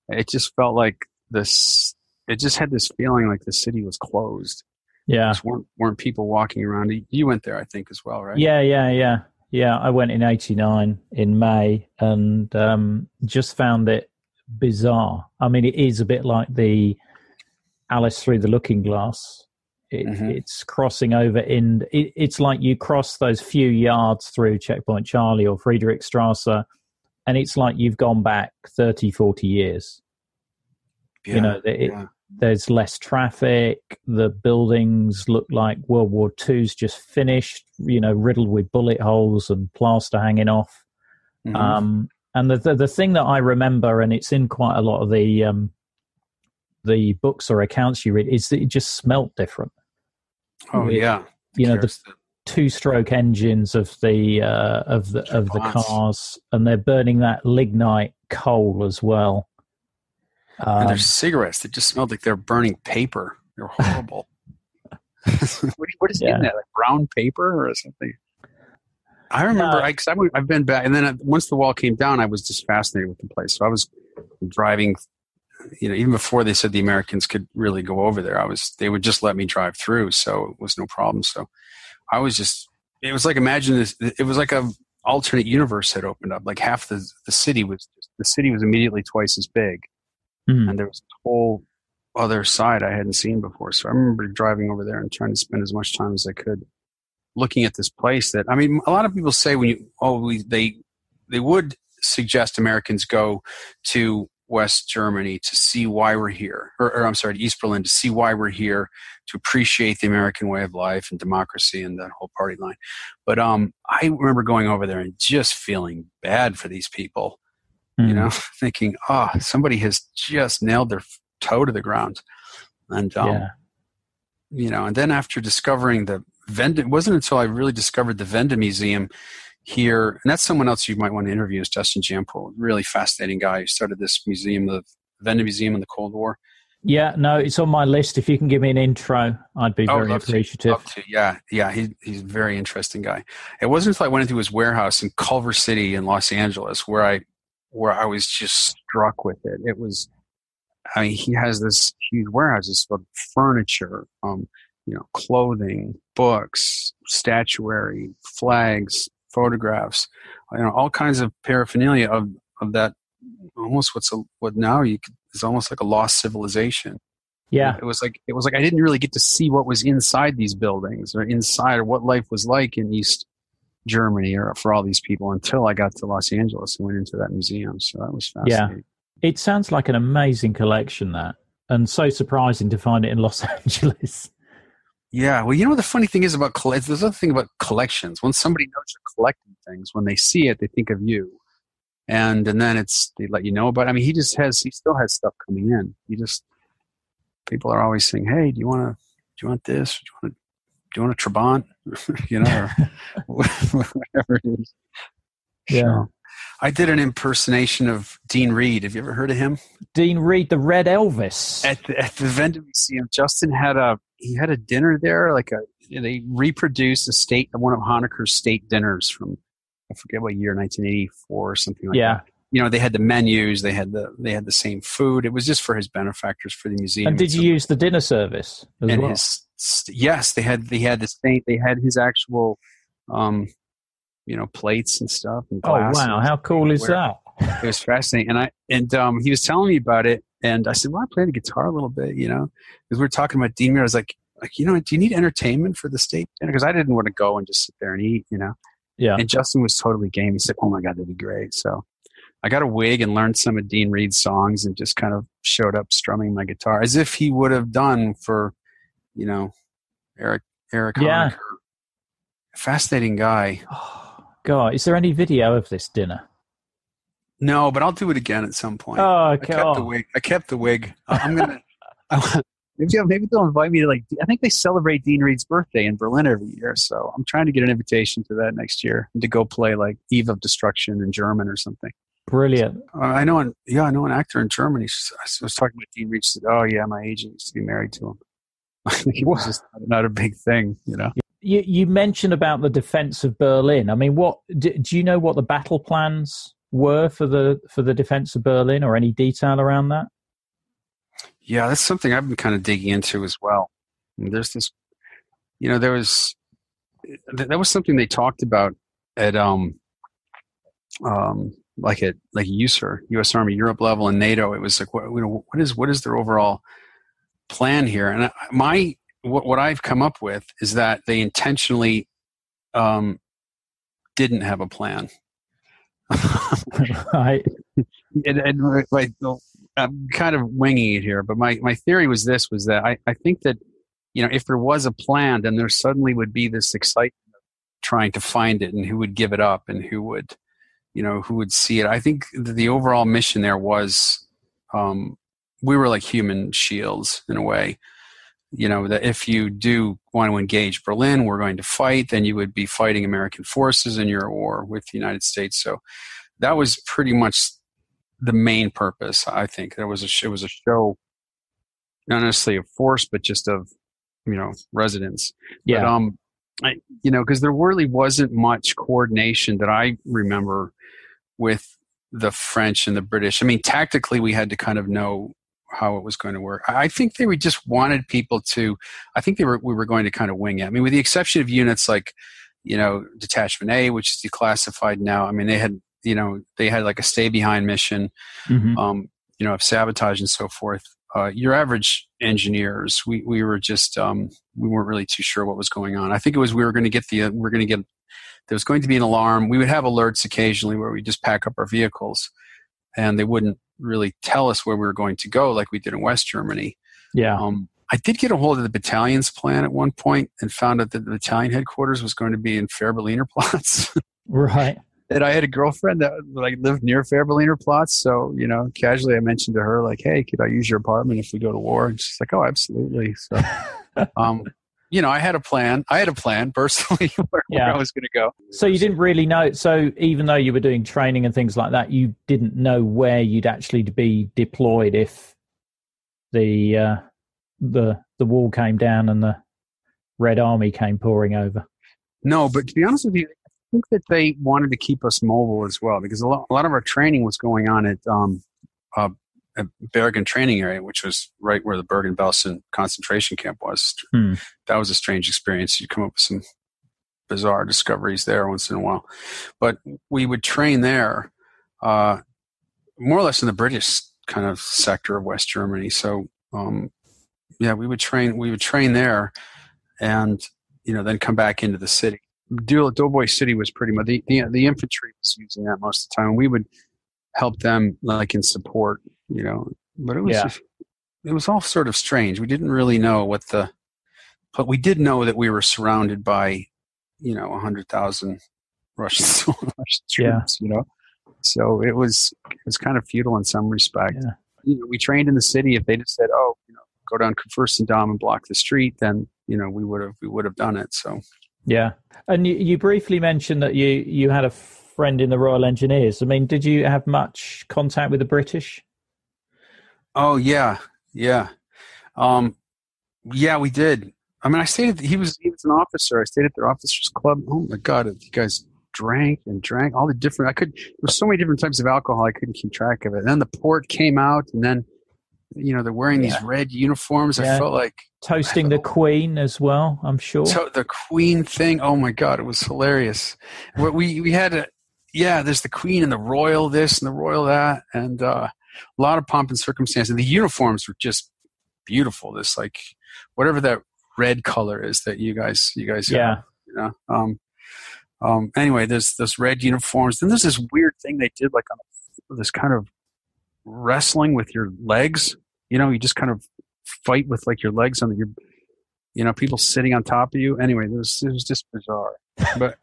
It just felt like this. It just had this feeling like the city was closed. Yeah, weren't people walking around? You went there, I think, as well, right? Yeah. I went in '89 in May, and just found it bizarre. I mean, it is a bit like the Alice Through the Looking Glass. It's crossing over it's like you cross those few yards through Checkpoint Charlie or Friedrichstrasse, and it's like you've gone back 30, 40 years. There's less traffic. The buildings look like World War II's just finished, riddled with bullet holes and plaster hanging off. And the thing that I remember, and it's in quite a lot of the books or accounts you read, is that it just smelt different. The two-stroke engines of the cars, and they're burning that lignite coal as well. And there's cigarettes that just smelled like they're burning paper. They're horrible. What is in that? Like brown paper or something? I remember, No. because I've been back, and then once the wall came down, I was just fascinated with the place. So I was driving, even before they said the Americans could really go over there, they would just let me drive through, so it was no problem. So I was it was like, imagine this, it was like a alternate universe had opened up. Like half the city was immediately twice as big, and there was a whole other side I hadn't seen before. So I remember driving over there and trying to spend as much time as I could looking at this place. That, I mean, a lot of people say they would suggest Americans go to West Germany to see why we're here, or I'm sorry, to East Berlin to see why we're here, to appreciate the American way of life and democracy and that whole party line. But I remember going over there and just feeling bad for these people, thinking, somebody has just nailed their toe to the ground. And, and then after discovering the Wende, it wasn't until I really discovered the Wende Museum here, and that's someone else you might want to interview, is Justin Jampool, really fascinating guy who started this museum, the Wende Museum in the Cold War. Yeah, no, it's on my list. If you can give me an intro, I'd be very appreciative. Love to. Yeah, he's a very interesting guy. It wasn't until I went into his warehouse in Culver City in Los Angeles where I was just struck with it. It was, I mean, he has this huge warehouse. It's full of furniture, clothing, books, statuary, flags, photographs, all kinds of paraphernalia of that, almost what now is almost like a lost civilization. Yeah. It was like I didn't really get to see what was inside these buildings or what life was like in East Germany or for all these people until I got to Los Angeles and went into that museum. So that was fascinating. Yeah. It sounds like an amazing collection, that, and so surprising to find it in Los Angeles. Yeah, well, the funny thing is about there's another thing about collections. When somebody knows you're collecting things, when they see it, they think of you, and then they let you know about it. I mean, he still has stuff coming in. People are always saying, "Hey, do you want this? Do you want a Trabant?" or whatever it is. Yeah. So, I did an impersonation of Dean Reed. Have you ever heard of him? Dean Reed, the Red Elvis. At the Wende Museum, Justin had a dinner there. They reproduced one of Honecker's state dinners from, I forget what year, 1984 or something like that. They had the menus. They had the same food. It was just for his benefactors for the museum. And did you use the dinner service as well? Yes, they had the same. They had his actual, plates and stuff and glasses. Oh wow! How cool is that? It was fascinating, and he was telling me about it, and I said, "Well, I play the guitar a little bit, because we were talking about Dean Reed. I was like, do you need entertainment for the state dinner? Because I didn't want to go and just sit there and eat, Yeah. And Justin was totally game. He said, "Oh my God, that'd be great." So I got a wig and learned some of Dean Reed's songs, and just kind of showed up strumming my guitar as if he would have done for, Eric Yeah. Honecker. Fascinating guy. Oh, God, is there any video of this dinner? No, but I'll do it again at some point. Oh, okay. I kept the wig. I'm gonna. Maybe they'll invite me to I think they celebrate Dean Reed's birthday in Berlin every year, so I'm trying to get an invitation to that next year and to go play Eve of Destruction in German or something. Brilliant. So, I know an actor in Germany. I was talking about Dean Reed. She said, "Oh yeah, my agent used to be married to him." It was just not a big thing, You mentioned about the defense of Berlin. I mean, do you know what the battle plans were for the defense of Berlin, or any detail around that? Yeah, that's something I've been kind of digging into as well. And there's this, that was something they talked about at USAR, U.S. Army Europe level, and NATO. It was like, what is their overall plan here? And what I've come up with is that they intentionally didn't have a plan. Right. I'm kind of winging it here, but my theory was that I think that, if there was a plan, then there suddenly would be this excitement of trying to find it, and who would give it up, and who would see it. I think the overall mission there was, we were like human shields in a way. That if you do want to engage Berlin, we're going to fight, then you would be fighting American forces in your war with the United States. So that was pretty much the main purpose. I think it was a show, not necessarily of force, but just of, residents. Yeah. because there really wasn't much coordination that I remember with the French and the British. I mean, tactically, we had to kind of know how it was going to work. I think they just wanted people to. I think we were going to kind of wing it. I mean, with the exception of units like, Detachment A, which is declassified now. I mean, they had like a stay behind mission, of sabotage and so forth. Your average engineers, we were just we weren't really too sure what was going on. I think it was there was going to be an alarm. We would have alerts occasionally where we just pack up our vehicles, and they wouldn't really tell us where we were going to go like we did in West Germany. Yeah. I did get a hold of the battalion's plan at one point and found out that the battalion headquarters was going to be in Berlin Platz. Right. And I had a girlfriend that lived near Berlin Platz, so casually I mentioned to her hey, could I use your apartment if we go to war? And she's like, oh, absolutely. So, I had a plan. Personally where I was going to go. So you didn't really know. So even though you were doing training and things like that, you didn't know where you'd actually be deployed if the wall came down and the Red Army came pouring over. No, but to be honest with you, I think that they wanted to keep us mobile as well, because a lot of our training was going on at Bergen training area, which was right where the Bergen-Belsen concentration camp was. That was a strange experience. You come up with some bizarre discoveries there once in a while. But we would train there, more or less in the British kind of sector of West Germany. So, we would train there, and then come back into the city. Doughboy City was pretty much the infantry was using that most of the time. We would help them in support, but it was it was all sort of strange. We didn't really know but we did know that we were surrounded by 100,000 Russian troops. So it was kind of futile in some respect. We trained in the city. If they just said, oh, go down Kurfürstendamm and block the street, then we would have done it. So yeah. And you briefly mentioned that you had a friend in the Royal Engineers. I mean, did you have much contact with the British? Oh yeah. We did. I mean, I stayed he was an officer. I stayed at their officers club. Oh my God, you guys drank all the different. There were so many different types of alcohol. I couldn't keep track of it. And then the port came out, and then they're wearing these red uniforms. I felt like toasting the Queen as well, I'm sure. The Queen thing. Oh my God, it was hilarious. We had there's the Queen and the Royal this and the Royal that, and a lot of pomp and circumstance. And the uniforms were just beautiful. This whatever that red color is that you guys have, anyway, there's those red uniforms. Then there's this weird thing they did on this kind of wrestling with your legs. You just kind of fight with your legs on your people sitting on top of you. Anyway, it was just bizarre. But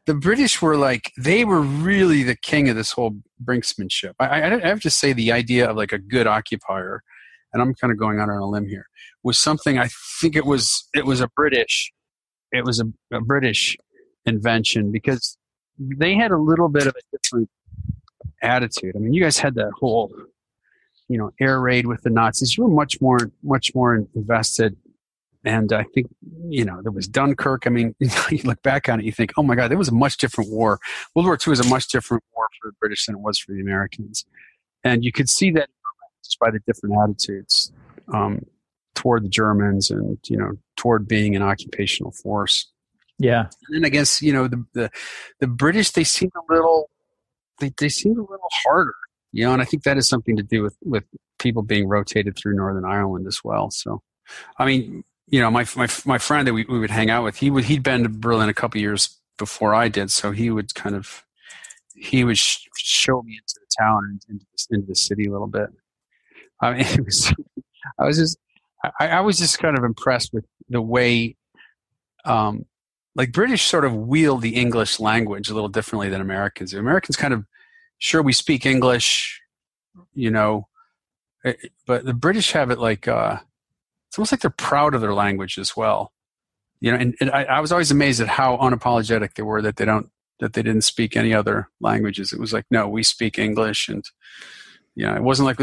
the British were they were really the king of this whole brinksmanship. I have to say the idea of a good occupier, and I'm kind of going out on a limb here, was something I think it was a British invention, because they had a little bit of a different attitude. I mean, you guys had that whole air raid with the Nazis. You were much more invested. And I think, there was Dunkirk. I mean, you look back on it, you think, oh my God, there was a much different war. World War II was a much different war for the British than it was for the Americans. And you could see that just by the different attitudes toward the Germans and, toward being an occupational force. Yeah. And then I guess, the British, they seemed a little harder, and I think that is something to do with people being rotated through Northern Ireland as well. So, I mean, my friend that we would hang out with, he'd been to Berlin a couple years before I did, so he would show me into the town and into the city a little bit. I mean, I was just kind of impressed with the way, British sort of wield the English language a little differently than Americans. Americans kind of, sure, we speak English, but the British have it it's almost like they're proud of their language as well. And I was always amazed at how unapologetic they were that they didn't speak any other languages. It was no, we speak English, and It wasn't like,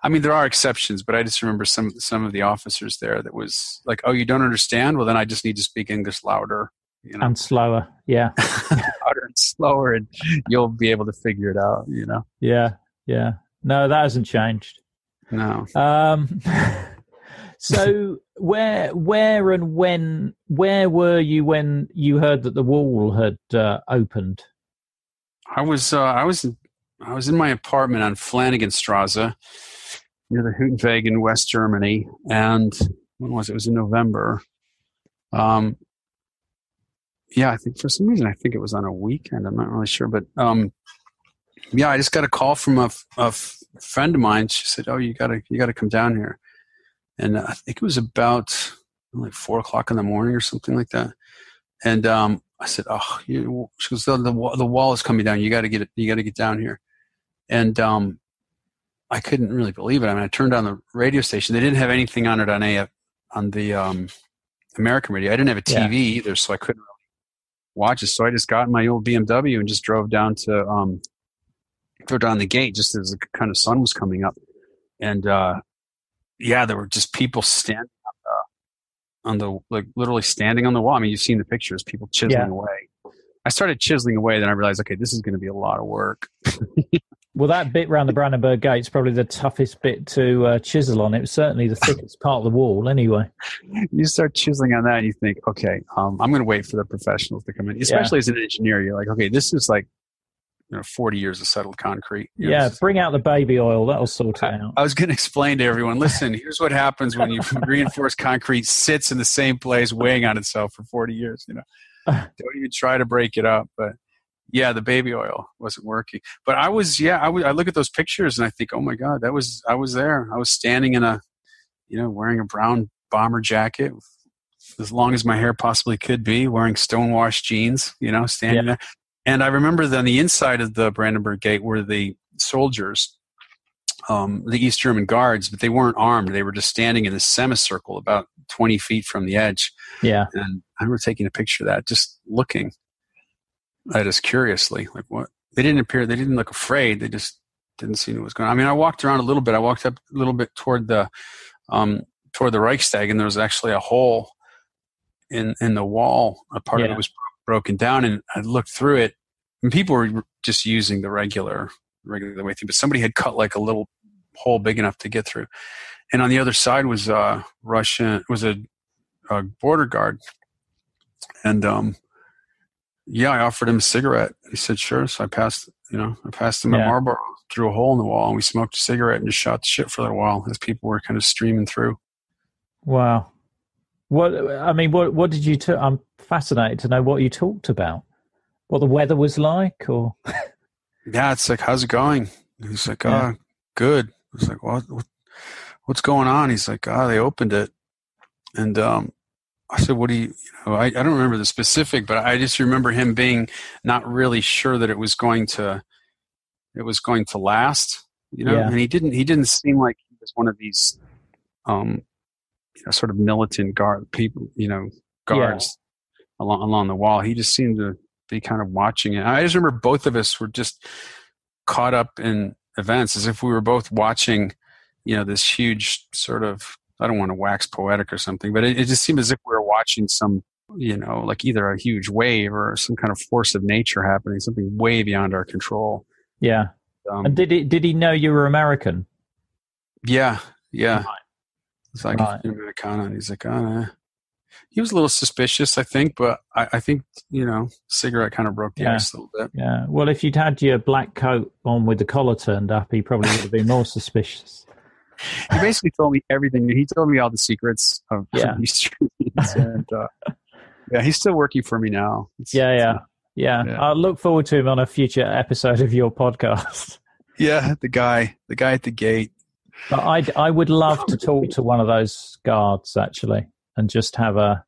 I mean, there are exceptions, but I just remember some of the officers there that was like, oh, you don't understand? Well, then I just need to speak English louder. And slower, yeah. Louder and slower, and you'll be able to figure it out, Yeah. No, that hasn't changed. No. So where were you when you heard that the wall had opened? I was in my apartment on Flanaganstrasse near the Hüttenweg in West Germany, and when was it? It was in November. I think for some reason, I think it was on a weekend. I'm not really sure, but I just got a call from a friend of mine. She said, "Oh, you gotta come down here," and I think it was about like 4:00 in the morning or something like that. And I said, "Oh," she goes, "The wall is coming down. You got to get down here." And I couldn't really believe it. I mean, I turned on the radio station. They didn't have anything on it on the American radio. I didn't have a TV either, so I couldn't really watch it. So I just got in my old BMW and just drove down the gate just as the kind of sun was coming up. And there were just people standing literally standing on the wall. I mean, you've seen the pictures, people chiseling away. I started chiseling away, then I realized, okay, this is going to be a lot of work. Well, that bit around the Brandenburg Gate is probably the toughest bit to chisel on. It was certainly the thickest part of the wall anyway. You start chiseling on that and you think, okay, I'm going to wait for the professionals to come in. Especially as an engineer, you're like, okay, this is like 40 years of settled concrete. Bring out the baby oil. That'll sort it out. I was going to explain to everyone, listen, here's what happens when you reinforced concrete sits in the same place weighing on itself for 40 years. Don't even try to break it up. But the baby oil wasn't working. But I look at those pictures and I think, oh my God, I was there. I was standing in wearing a brown bomber jacket, as long as my hair possibly could be, wearing stonewashed jeans, standing there. And I remember that on the inside of the Brandenburg Gate were the soldiers, the East German guards, but they weren't armed. They were just standing in a semicircle about 20 feet from the edge. Yeah. And I remember taking a picture of that, just looking at us curiously, like what? They didn't look afraid. They just didn't see what was going on. I mean, I walked around a little bit. I walked up a little bit toward the Reichstag, and there was actually a hole in the wall. A part of it was broken down, and I looked through it, and people were just using the regular way through, but somebody had cut like a little hole big enough to get through. And on the other side was a border guard, and I offered him a cigarette. He said sure. So I passed him a Marlboro through a hole in the wall, and we smoked a cigarette and just shot the shit for a little while as people were kind of streaming through. Wow. What did you I'm fascinated to know what you talked about. What the weather was like, or it's like, how's it going? He's like, good. I was like, what's going on? He's like, they opened it. And I said, what do you I don't remember the specific, but I just remember him being not really sure that it was going to last, and he didn't seem like he was one of these sort of militant guards along the wall. He just seemed to be kind of watching it. I just remember both of us were just caught up in events as if we were both watching, this huge sort of, I don't want to wax poetic or something, but it just seemed as if we were watching some, like either a huge wave or some kind of force of nature happening, something way beyond our control. Yeah. And did he know you were American? Yeah. Right. It's like Americana, and he's like, he was a little suspicious, I think, but I think, cigarette kind of broke the ice a little bit. Yeah. Well, if you'd had your black coat on with the collar turned up, he probably would have been more suspicious. He basically told me everything. He told me all the secrets of these streets. And he's still working for me now. Yeah. I look forward to him on a future episode of your podcast. Yeah, the guy at the gate. But I would love to talk to one of those guards, actually, and just have a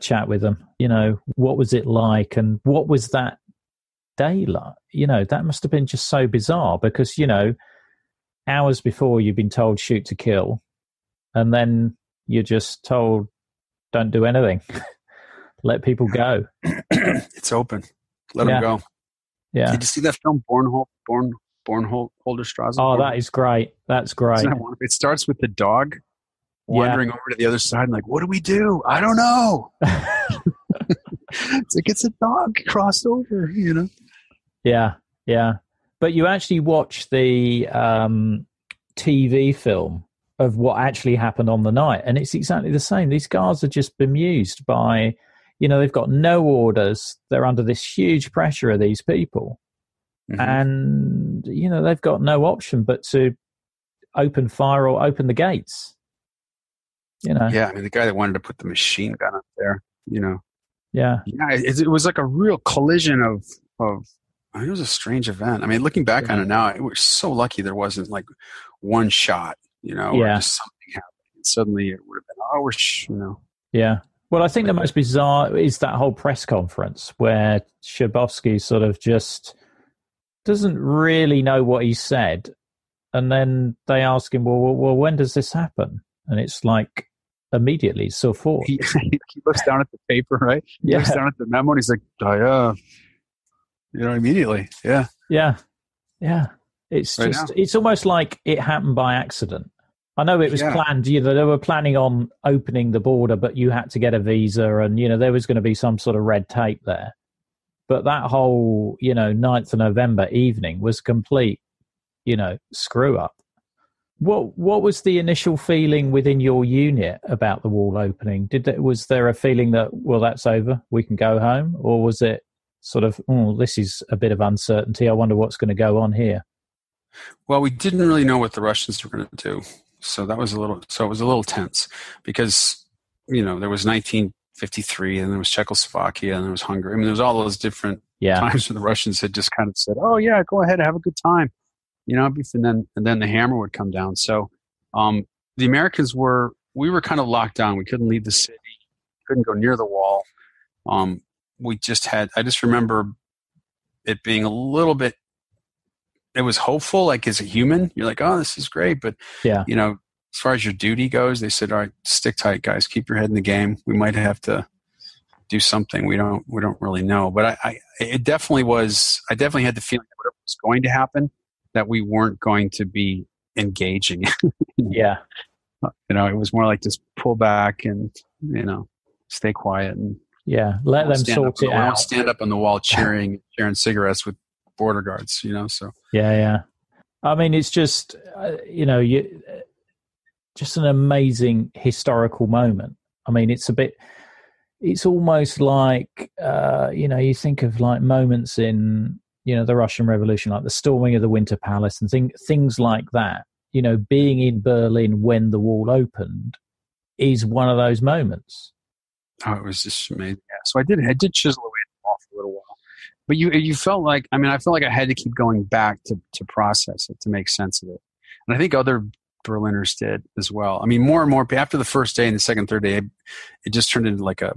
chat with them. What was it like, and what was that day like? That must have been just so bizarre because, hours before you've been told shoot to kill, and then you're just told don't do anything. Let people go. It's open. Let them go. Yeah. Did you see that film Born Bornholderstrasse. Oh, that is great. That's great. It starts with the dog wandering over to the other side and like, what do we do? I don't know. It's like, it's a dog crossed over, you know? Yeah, yeah. But you actually watch the TV film of what actually happened on the night, and it's exactly the same. These guards are just bemused by, they've got no orders. They're under this huge pressure of these people. Mm-hmm. And, they've got no option but to open fire or open the gates. Yeah, I mean, the guy that wanted to put the machine gun up there, Yeah. Yeah, it was like a real collision of it was a strange event. I mean, looking back on it now, it was so lucky there wasn't like one shot, or just something happened. And suddenly it would have been, Yeah. Well, I think the most bizarre is that whole press conference where Schabowski sort of just doesn't really know what he said. And then they ask him, well, when does this happen? And it's like, immediately, so forth. He looks down at the paper, right? He looks down at the memo and he's like, immediately. Yeah. Yeah. Yeah. It's right just, it's almost like it happened by accident. I know it was planned, they were planning on opening the border, but you had to get a visa and, there was going to be some sort of red tape there. But that whole, 9th of November evening was complete, screw up. What was the initial feeling within your unit about the wall opening? Was there a feeling that, well, that's over, we can go home? Or was it sort of, this is a bit of uncertainty, I wonder what's going to go on here? Well, we didn't really know what the Russians were going to do. So it was a little tense because, there was 1953 and there was Czechoslovakia and there was Hungary. I mean, there was all those different times when the Russians had just kind of said, oh yeah, go ahead, have a good time. And then the hammer would come down. So the Americans we were kind of locked down. We couldn't leave the city, couldn't go near the wall. I just remember it being a little bit, it was hopeful, like as a human, you're like, oh, this is great. But, as far as your duty goes, they said, all right, stick tight, guys, keep your head in the game. We might have to do something. We don't really know. But I definitely had the feeling that whatever was going to happen, that we weren't going to be engaging. Yeah. It was more like just pull back and, stay quiet and let them sort it out. I don't stand up on the wall sharing cigarettes with border guards, so. Yeah. I mean, it's just, just an amazing historical moment. I mean, it's almost like, you think of like moments in, the Russian Revolution, like the storming of the Winter Palace and things like that, being in Berlin when the wall opened is one of those moments. Oh, it was just amazing. Yeah. So I did chisel away at the wall for a little while. But you felt like, I felt like I had to keep going back to process it, to make sense of it. And I think other Berliners did as well. I mean, more and more, after the first day and the second, third day, it just turned into like it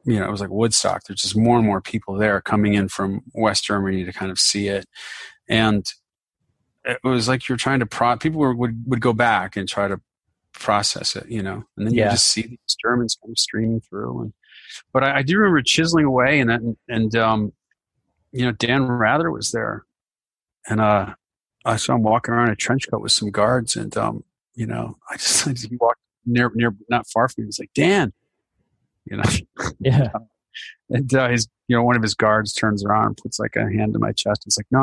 was like Woodstock. There's just more and more people there coming in from West Germany to kind of see it. And it was like you're trying to people would go back and try to process it, and then you just see these Germans kind of streaming through. But I do remember chiseling away and Dan Rather was there. And I saw him walking around in a trench coat with some guards and, he walked near, not far from me. He was like, Dan, Yeah. And one of his guards turns around and puts like a hand to my chest. It's like, no,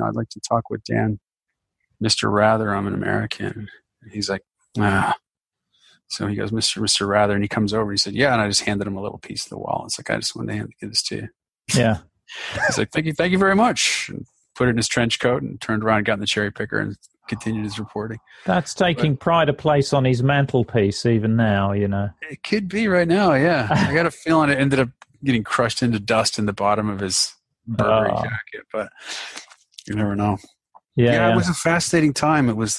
I'd like to talk with Dan, Mr. Rather. I'm an American. And he's like, ah. So he goes, Mr. Rather, and he comes over. He said, yeah, and I just handed him a little piece of the wall. It's like, I just wanted to give this to you. Yeah. He's like, thank you very much. And put it in his trench coat and turned around and got in the cherry picker and continued his reporting. That's taking pride of place on his mantelpiece even now, It could be right now, yeah. I got a feeling it ended up getting crushed into dust in the bottom of his Burberry jacket, but you never know. Yeah, it was a fascinating time. It was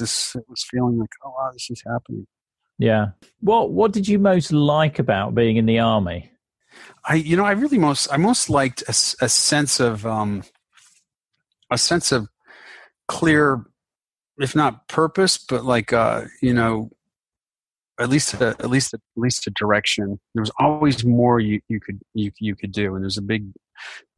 feeling like, oh wow, this is happening. Yeah. What did you most like about being in the army? I most liked a sense of clear, if not purpose, but like at least a direction. There was always more you could do, and there's a big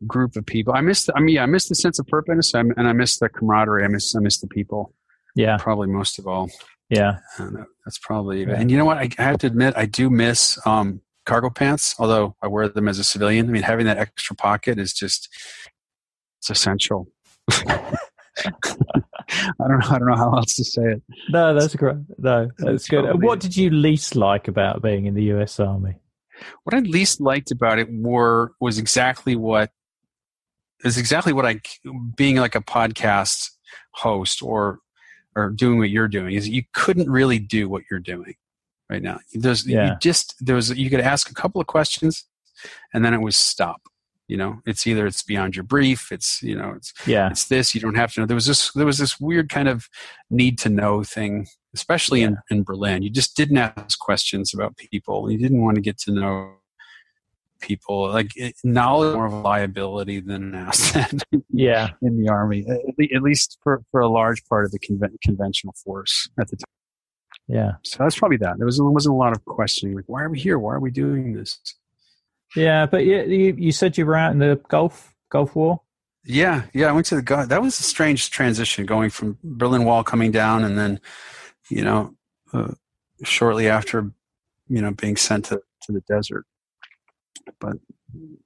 group of people. I miss the sense of purpose, and I miss the camaraderie. I miss the people. Yeah, probably most of all. Yeah, and that's probably. Yeah. And you know what? I have to admit, I do miss cargo pants. Although I wear them as a civilian. I mean, having that extra pocket is it's essential. I don't know how else to say it. No, that's great. No, that's good. And what did you least like about being in the U.S. Army? What I least liked about it was exactly what being like a podcast host or doing what you're doing is you couldn't really do what you're doing right now. You could ask a couple of questions and then it was stop. It's beyond your brief. It's this, you don't have to know. There was this weird kind of need to know thing, especially in Berlin. You just didn't ask questions about people. You didn't want to get to know people. Like knowledge is more of a liability than an asset. Yeah. In the Army, at least for a large part of the conventional force at the time. Yeah. So that's probably that. There wasn't a lot of questioning. Like, why are we here? Why are we doing this? Yeah, but you said you were out in the Gulf War? Yeah, I went to the Gulf. That was a strange transition, going from Berlin Wall coming down and then, shortly after, being sent to the desert. But,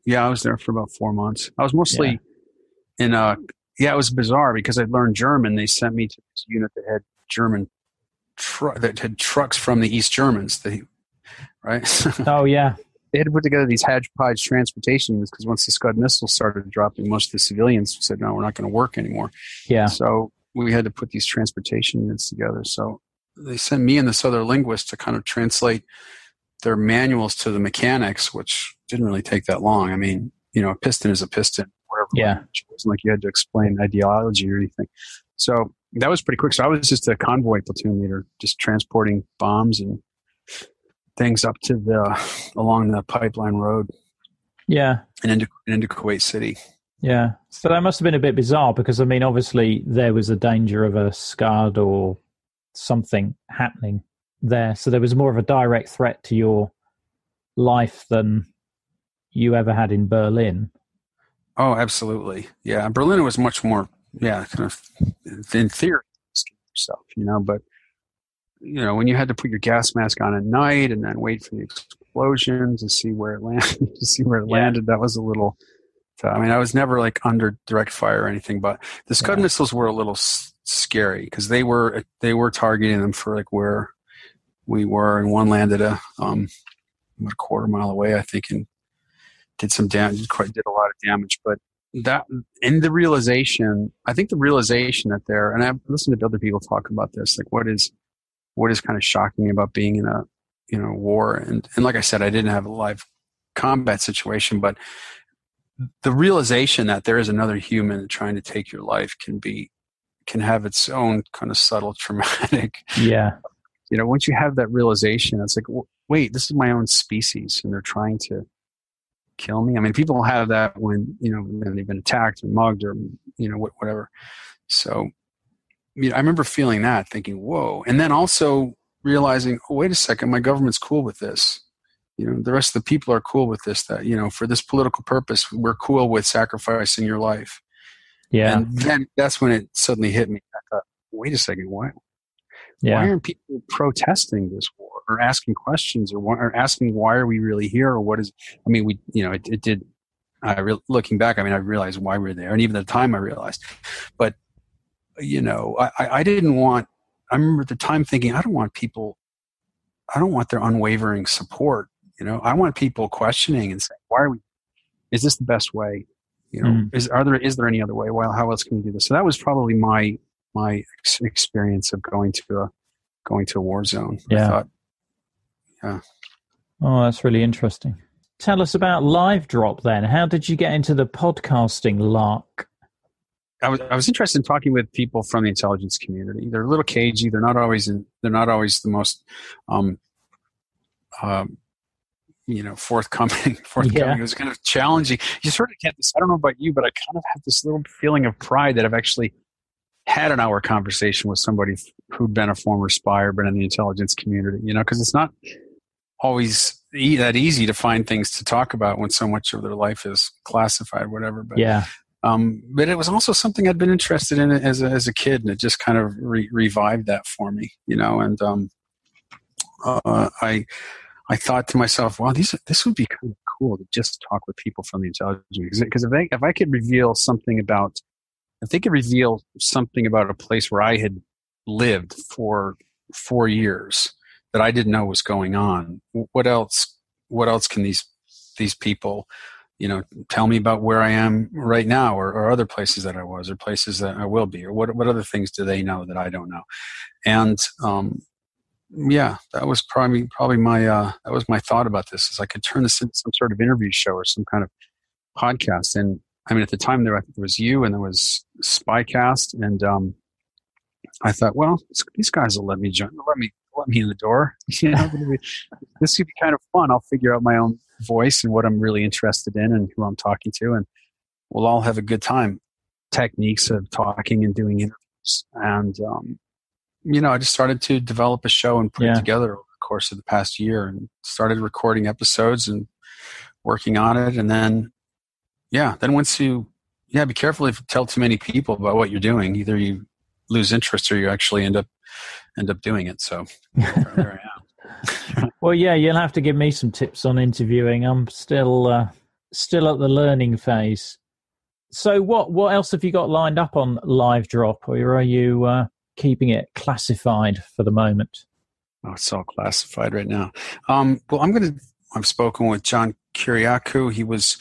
yeah, I was there for about 4 months. I was mostly it was bizarre because I learned German. They sent me to this unit that had that had trucks from the East Germans, right? Oh, yeah. They had to put together these hodgepodge transportation units because once the Scud missiles started dropping, most of the civilians said, no, we're not going to work anymore. Yeah. So we had to put these transportation units together. So they sent me and this other linguist to kind of translate their manuals to the mechanics, which didn't really take that long. I mean, a piston is a piston, whatever. Yeah. It wasn't like you had to explain ideology or anything. So that was pretty quick. So I was just a convoy platoon leader, just transporting bombs and things up to along the pipeline road. Yeah. And into Kuwait City. Yeah. So that must have been a bit bizarre because, I mean, obviously there was a danger of a Scud or something happening there. So there was more of a direct threat to your life than you ever had in Berlin. Oh, absolutely. Yeah. Berlin was much more, kind of in theory, yourself, but when you had to put your gas mask on at night and then wait for the explosion to see where it landed, that was a little. I mean, I was never like under direct fire or anything, but the Scud missiles were a little scary because they were targeting them for like where we were, and one landed about a quarter mile away, I think, and did some damage. Did a lot of damage, but that and the realization that there, and I've listened to other people talk about this, like what is kind of shocking about being in a war, and like I said, I didn't have a live combat situation, but the realization that there is another human trying to take your life can have its own kind of subtle traumatic. Yeah. Once you have that realization, it's like, wait, this is my own species, and they're trying to kill me. I mean, people have that when they've been attacked or mugged or whatever. So. I remember feeling that, thinking, whoa. And then also realizing, oh, wait a second, my government's cool with this. The rest of the people are cool with this, that, for this political purpose, we're cool with sacrificing your life. Yeah. And then that's when it suddenly hit me. I thought, wait a second, why aren't people protesting this war or asking questions or asking why are we really here or what is, I mean, it did, looking back, I mean, I realized why we're there. And even at the time I realized, but I didn't want, I remember at the time thinking, I don't want their unwavering support. I want people questioning and saying, is this the best way? Is there any other way? Well, how else can we do this? So that was probably my experience of going to a war zone. Yeah. I thought, yeah. Oh, that's really interesting. Tell us about Livedrop then. How did you get into the podcasting lark? I was interested in talking with people from the intelligence community. They're a little cagey. They're not always the most, forthcoming. Yeah. It was kind of challenging. You sort of get this. I don't know about you, but I kind of have this little feeling of pride that I've actually had an hour conversation with somebody who'd been a former spy or been in the intelligence community, because it's not always that easy to find things to talk about when so much of their life is classified, whatever. But yeah. But it was also something I'd been interested in as a kid, and it just kind of revived that for me, and I thought to myself, wow, this would be kind of cool to just talk with people from the intelligence, because if I could reveal something about, if they could reveal something about a place where I had lived for 4 years that I didn't know was going on, what else can these people, tell me about where I am right now, or other places that I was, or places that I will be, or what other things do they know that I don't know? And yeah, that was probably my that was my thought about this, is I could turn this into some sort of interview show or some kind of podcast. And I mean, at the time there was you, and there was Spycast, and I thought, well, these guys will let me in the door. This would be kind of fun. I'll figure out my own voice and what I'm really interested in and who I'm talking to, and we'll all have a good time. Techniques of talking and doing interviews, and I just started to develop a show and put it together over the course of the past year, and started recording episodes and working on it. And then once you, be careful if you tell too many people about what you're doing. Either you lose interest or you actually end up doing it. So there I am. Well, yeah, you'll have to give me some tips on interviewing. I'm still at the learning phase. So what else have you got lined up on Livedrop, or are you keeping it classified for the moment? Oh, it's all classified right now. Well, I've spoken with John Kiriakou. He was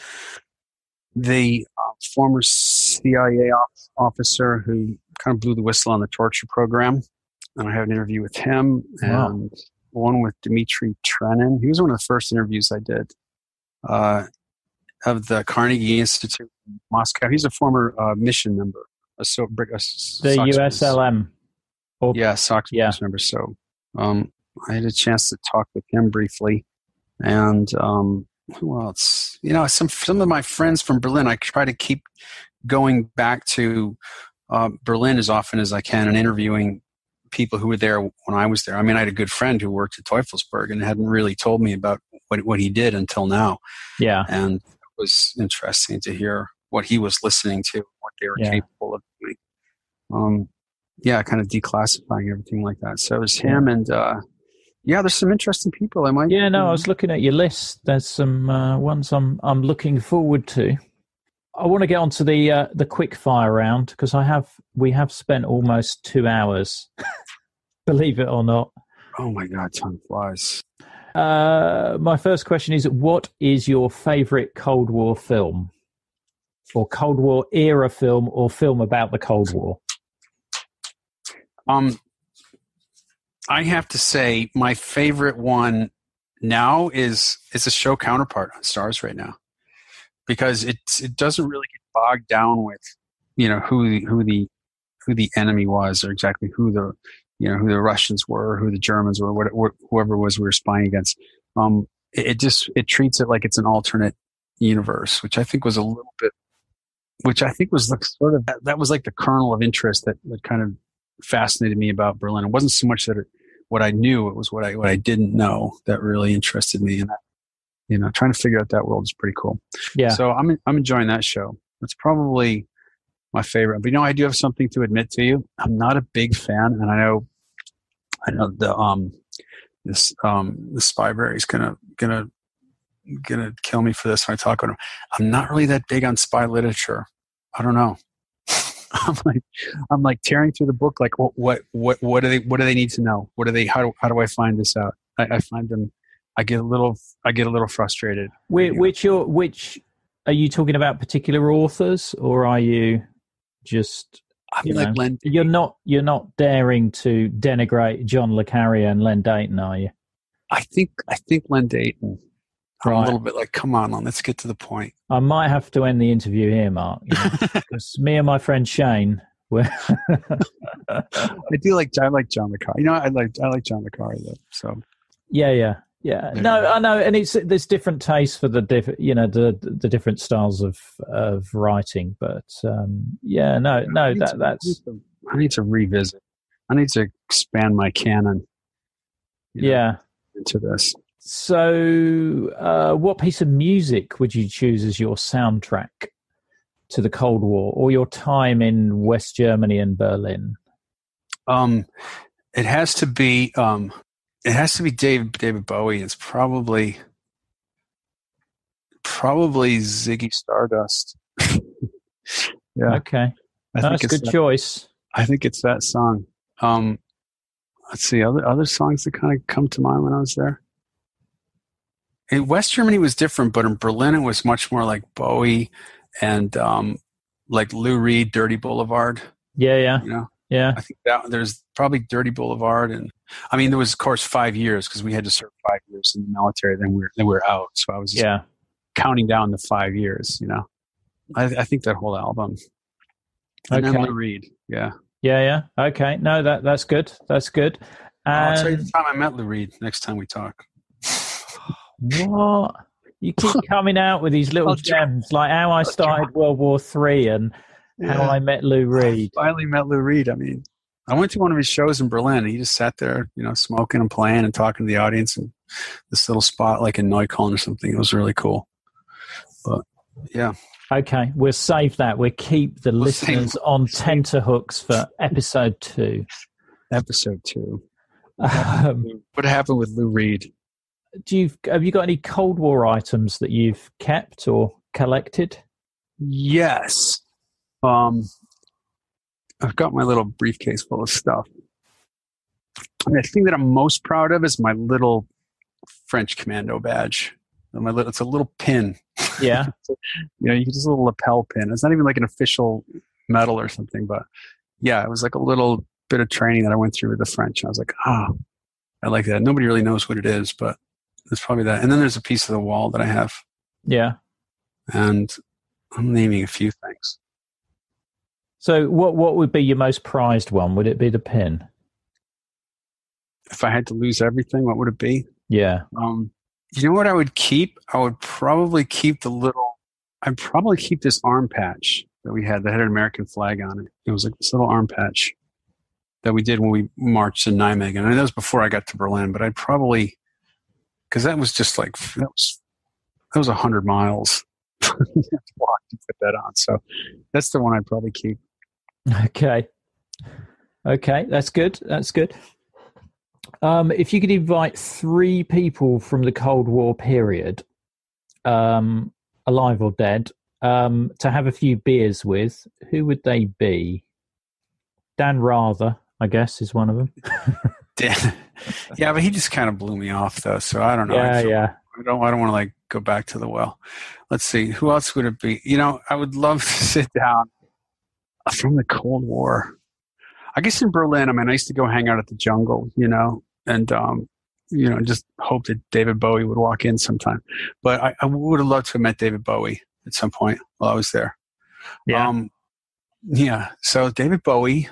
the former CIA officer who kind of blew the whistle on the torture program. And I had an interview with him, and one with Dmitry Trenin. He was one of the first interviews I did of the Carnegie Institute in Moscow. He's a former mission member. The USLM. SOX member. So I had a chance to talk with him briefly. And who else? Some of my friends from Berlin, I try to keep going back to Berlin as often as I can and interviewing people who were there when I was there. I mean, I had a good friend who worked at Teufelsberg and hadn't really told me about what he did until now. Yeah. And it was interesting to hear what he was listening to, what they were capable of doing. Kind of declassifying everything like that. So it was him, and there's some interesting people. I was looking at your list. There's some ones I'm looking forward to. I want to get onto the quick fire round, because we have spent almost 2 hours, believe it or not. Oh my God, time flies. My first question is, what is your favorite Cold War film, or Cold War era film, or film about the Cold War? I have to say my favorite one now is a show counterpart on Stars right now, because it doesn't really get bogged down with who the enemy was, or exactly who the Russians were, or who the Germans were, whoever it was we were spying against. It treats it like it's an alternate universe, which I think was that was like the kernel of interest that kind of fascinated me about Berlin. It wasn't so much that what I knew, it was what I didn't know that really interested me. And that, trying to figure out that world is pretty cool. Yeah. So I'm enjoying that show. It's probably my favorite. But I do have something to admit to you. I'm not a big fan, and I know the Spyberry is gonna kill me for this when I talk about him. I'm not really that big on spy literature. I don't know. I'm like tearing through the book. Like, what do they need to know? How do I find this out? I find them. I get a little frustrated. Which are you talking about? Particular authors, or are you just? You're not daring to denigrate John le Carré and Len Deighton, are you? I think Len Deighton. I'm a little bit like, come on, let's get to the point. I might have to end the interview here, Mark, because me and my friend Shane were. I like John le Carré. I like John le Carré though. So. Yeah. No, I know, and there's different tastes for the different styles of writing, but that's. I need to revisit. I need to expand my canon. Into this. So, what piece of music would you choose as your soundtrack to the Cold War, or your time in West Germany and Berlin? It has to be David Bowie. It's probably Ziggy Stardust. Yeah. Okay. That's a good choice. I think it's that song. Let's see, other songs that kind of come to mind when I was there. In West Germany was different, but in Berlin it was much more like Bowie and like Lou Reed, Dirty Boulevard. Yeah. You know? Yeah. I think that there's probably Dirty Boulevard, and I mean there was of course 5 years because we had to serve 5 years in the military. Then we were out, so I was just counting down the 5 years. You know, I think that whole album. And then Lou Reed, yeah. Okay, no, that's good. That's good. I'll tell you the time I met Lou Reed. Next time we talk. What? You keep coming out with these little gems, like how I started World War III and how I met Lou Reed. I finally met Lou Reed. I mean, I went to one of his shows in Berlin. And he just sat there, you know, smoking and playing and talking to the audience in this little spot like in Neukölln or something. It was really cool. But yeah. Okay, we'll save that. We'll keep the listeners on tenterhooks for episode 2. Episode 2. What happened with Lou Reed? Have you got any Cold War items that you've kept or collected? Yes. I've got my little briefcase full of stuff. I mean, the thing that I'm most proud of is my little French commando badge. It's a little pin. Yeah. You know, you just a little lapel pin. It's not even like an official medal or something, but yeah, it was like a little bit of training that I went through with the French. I was like, I like that. Nobody really knows what it is, but it's probably that. And then there's a piece of the wall that I have. Yeah. And I'm naming a few things. So what would be your most prized one? Would it be the pin? If I had to lose everything, what would it be? Yeah. You know what I would keep? I would probably keep this arm patch that we had that had an American flag on it. It was like this little arm patch that we did when we marched in Nijmegen. And that was before I got to Berlin, but I'd probably, because that was just like, that was 100 miles to walk to put that on. So that's the one I'd probably keep. Okay, that's good. If you could invite 3 people from the Cold War period, alive or dead, to have a few beers with, who would they be? Dan Rather, I guess, is one of them. Yeah, but he just kind of blew me off, though. So I don't know. Yeah. I don't want to like go back to the well. Let's see. Who else would it be? You know, I would love to sit down from the Cold War. I guess in Berlin, I mean, I used to go hang out at the Jungle, you know, and, you know, just hope that David Bowie would walk in sometime. But I would have loved to have met David Bowie at some point while I was there. Yeah. So David Bowie,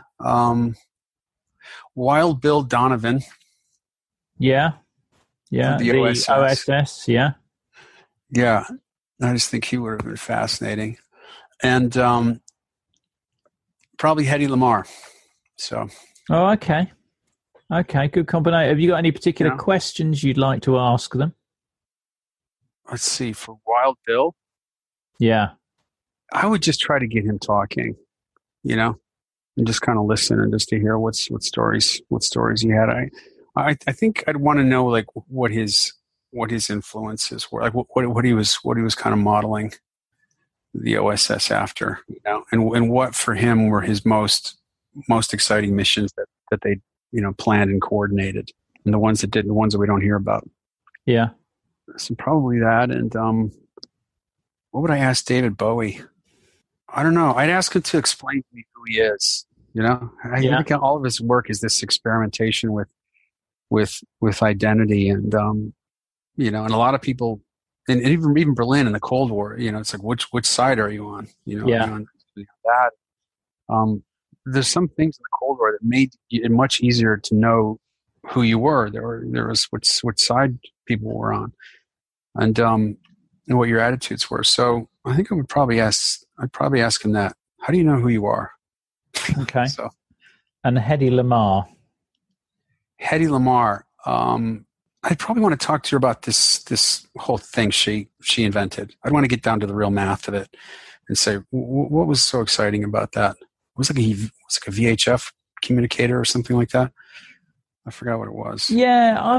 Wild Bill Donovan. Yeah. The OSS. Yeah. Yeah. I just think he would have been fascinating. And probably Hedy Lamarr. So. Oh, okay. Good combination. Have you got any particular questions you'd like to ask them? Let's see. For Wild Bill? Yeah. I would just try to get him talking, you know, and just kind of listen and just to hear what stories he had. I think I'd want to know like what his influences were, like what he was kind of modeling the OSS after, you know, and what for him were his most exciting missions that they, you know, planned and coordinated, and the ones that we don't hear about. Yeah. So probably that. And what would I ask David Bowie? I don't know. I'd ask him to explain to me who he is. You know, I think all of his work is this experimentation with identity, and you know, and a lot of people, and even Berlin in the Cold War, you know, it's like which side are you on? You know, yeah. On that. There's some things in the Cold War that made it much easier to know who you were. There was which side people were on, and what your attitudes were. So I think I'd probably ask him that. How do you know who you are? Okay. So And Hedy Lamarr. Hedy Lamarr. I'd probably want to talk to her about this whole thing she invented. I'd want to get down to the real math of it and say, what was so exciting about that? It was like a VHF communicator or something like that. I forgot what it was. Yeah,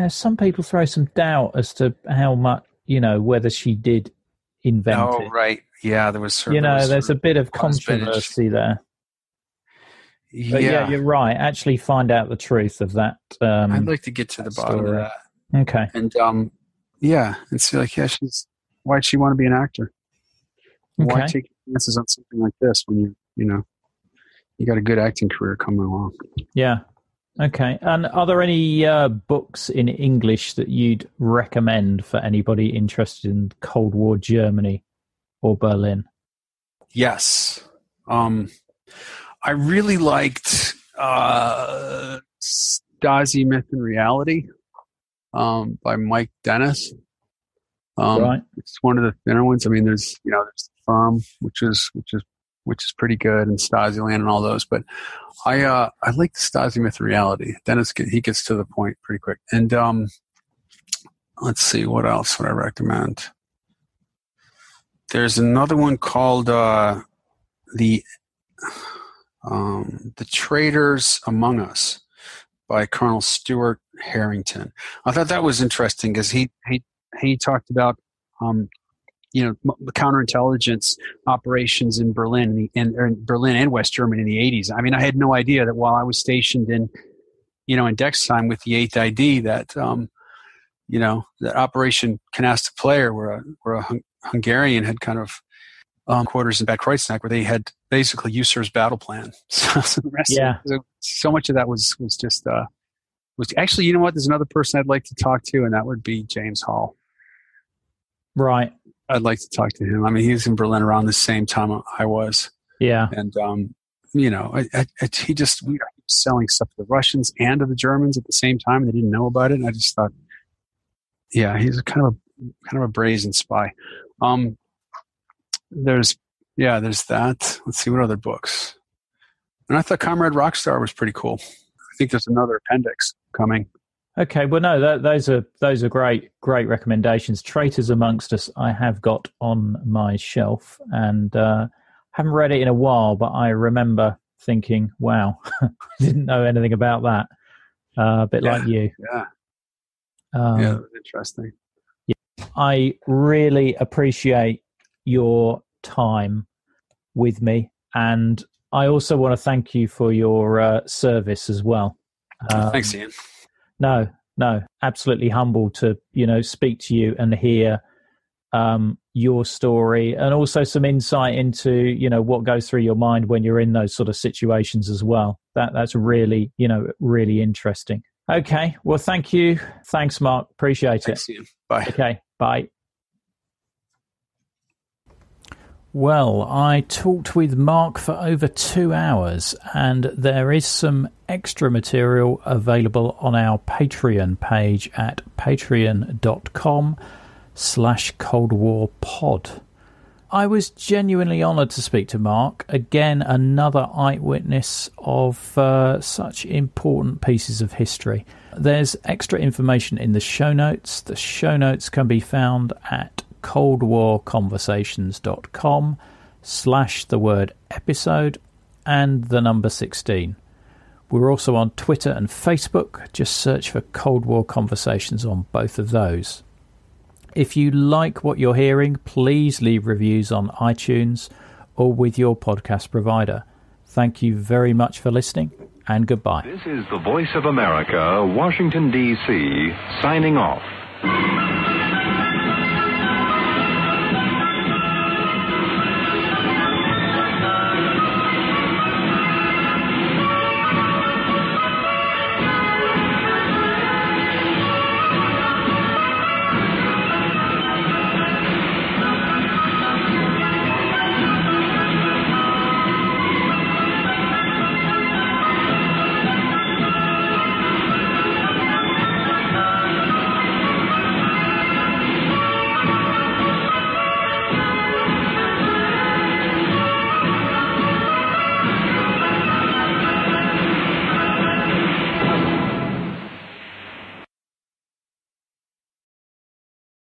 some people throw some doubt as to how much, whether she did invent it. Oh, right. Yeah, there was there's a bit of controversy there. But yeah, you're right. Actually find out the truth of that. I'd like to get to the bottom of that. Okay. And and see why'd she want to be an actor? Okay. Why take chances on something like this when you got a good acting career coming along? Yeah. Okay. And are there any books in English that you'd recommend for anybody interested in Cold War Germany or Berlin? Yes. I really liked Stasi Myth and Reality by Mike Dennis. Right. It's one of the thinner ones. I mean, there's The Firm, which is pretty good, and Stasiland and all those. But I like the Stasi Myth and Reality. Dennis he gets to the point pretty quick. And let's see, what else would I recommend? There's another one called The Traitors Among Us by Colonel Stuart Harrington. I thought that was interesting because he talked about the counterintelligence operations in Berlin in Berlin and West Germany in the 80s. I mean, I had no idea that while I was stationed in Dexheim with the 8th ID that that Operation Canasta Player, where a Hungarian had kind of quarters in Bad Kreuznach, where they had basically USER's battle plan. So the rest so much of that was just was actually, you know what? There's another person I'd like to talk to, and that would be James Hall. Right. I'd like to talk to him. I mean, he was in Berlin around the same time I was. Yeah. And we were selling stuff to the Russians and to the Germans at the same time. They didn't know about it, and I just thought, yeah, he's kind of a brazen spy. There's that. Let's see, what other books? And I thought Comrade Rockstar was pretty cool. I think there's another appendix coming. Okay, well, no, those are great recommendations. Traitors Amongst Us, I have got on my shelf, and haven't read it in a while, but I remember thinking, wow, I didn't know anything about that. A bit like you. Yeah. That was interesting. Yeah, I really appreciate your time with me, and I also want to thank you for your service as well. Thanks, Ian. No, absolutely humbled to speak to you and hear your story, and also some insight into what goes through your mind when you're in those sort of situations as well. That's really really interesting. Okay, well, thank you. Thanks, Mark. Appreciate Thanks, it. Ian. Bye. Okay, bye. Well, I talked with Mark for over 2 hours, and there is some extra material available on our Patreon page at patreon.com/Cold War Pod. I was genuinely honoured to speak to Mark, again another eyewitness of such important pieces of history. There's extra information in the show notes. The show notes can be found at coldwarconversations.com/episode and the number 16. We're also on Twitter and Facebook. Just search for Cold War Conversations on both of those. If you like what you're hearing, please leave reviews on iTunes or with your podcast provider. Thank you very much for listening, and goodbye. This is the Voice of America, Washington, D.C., signing off.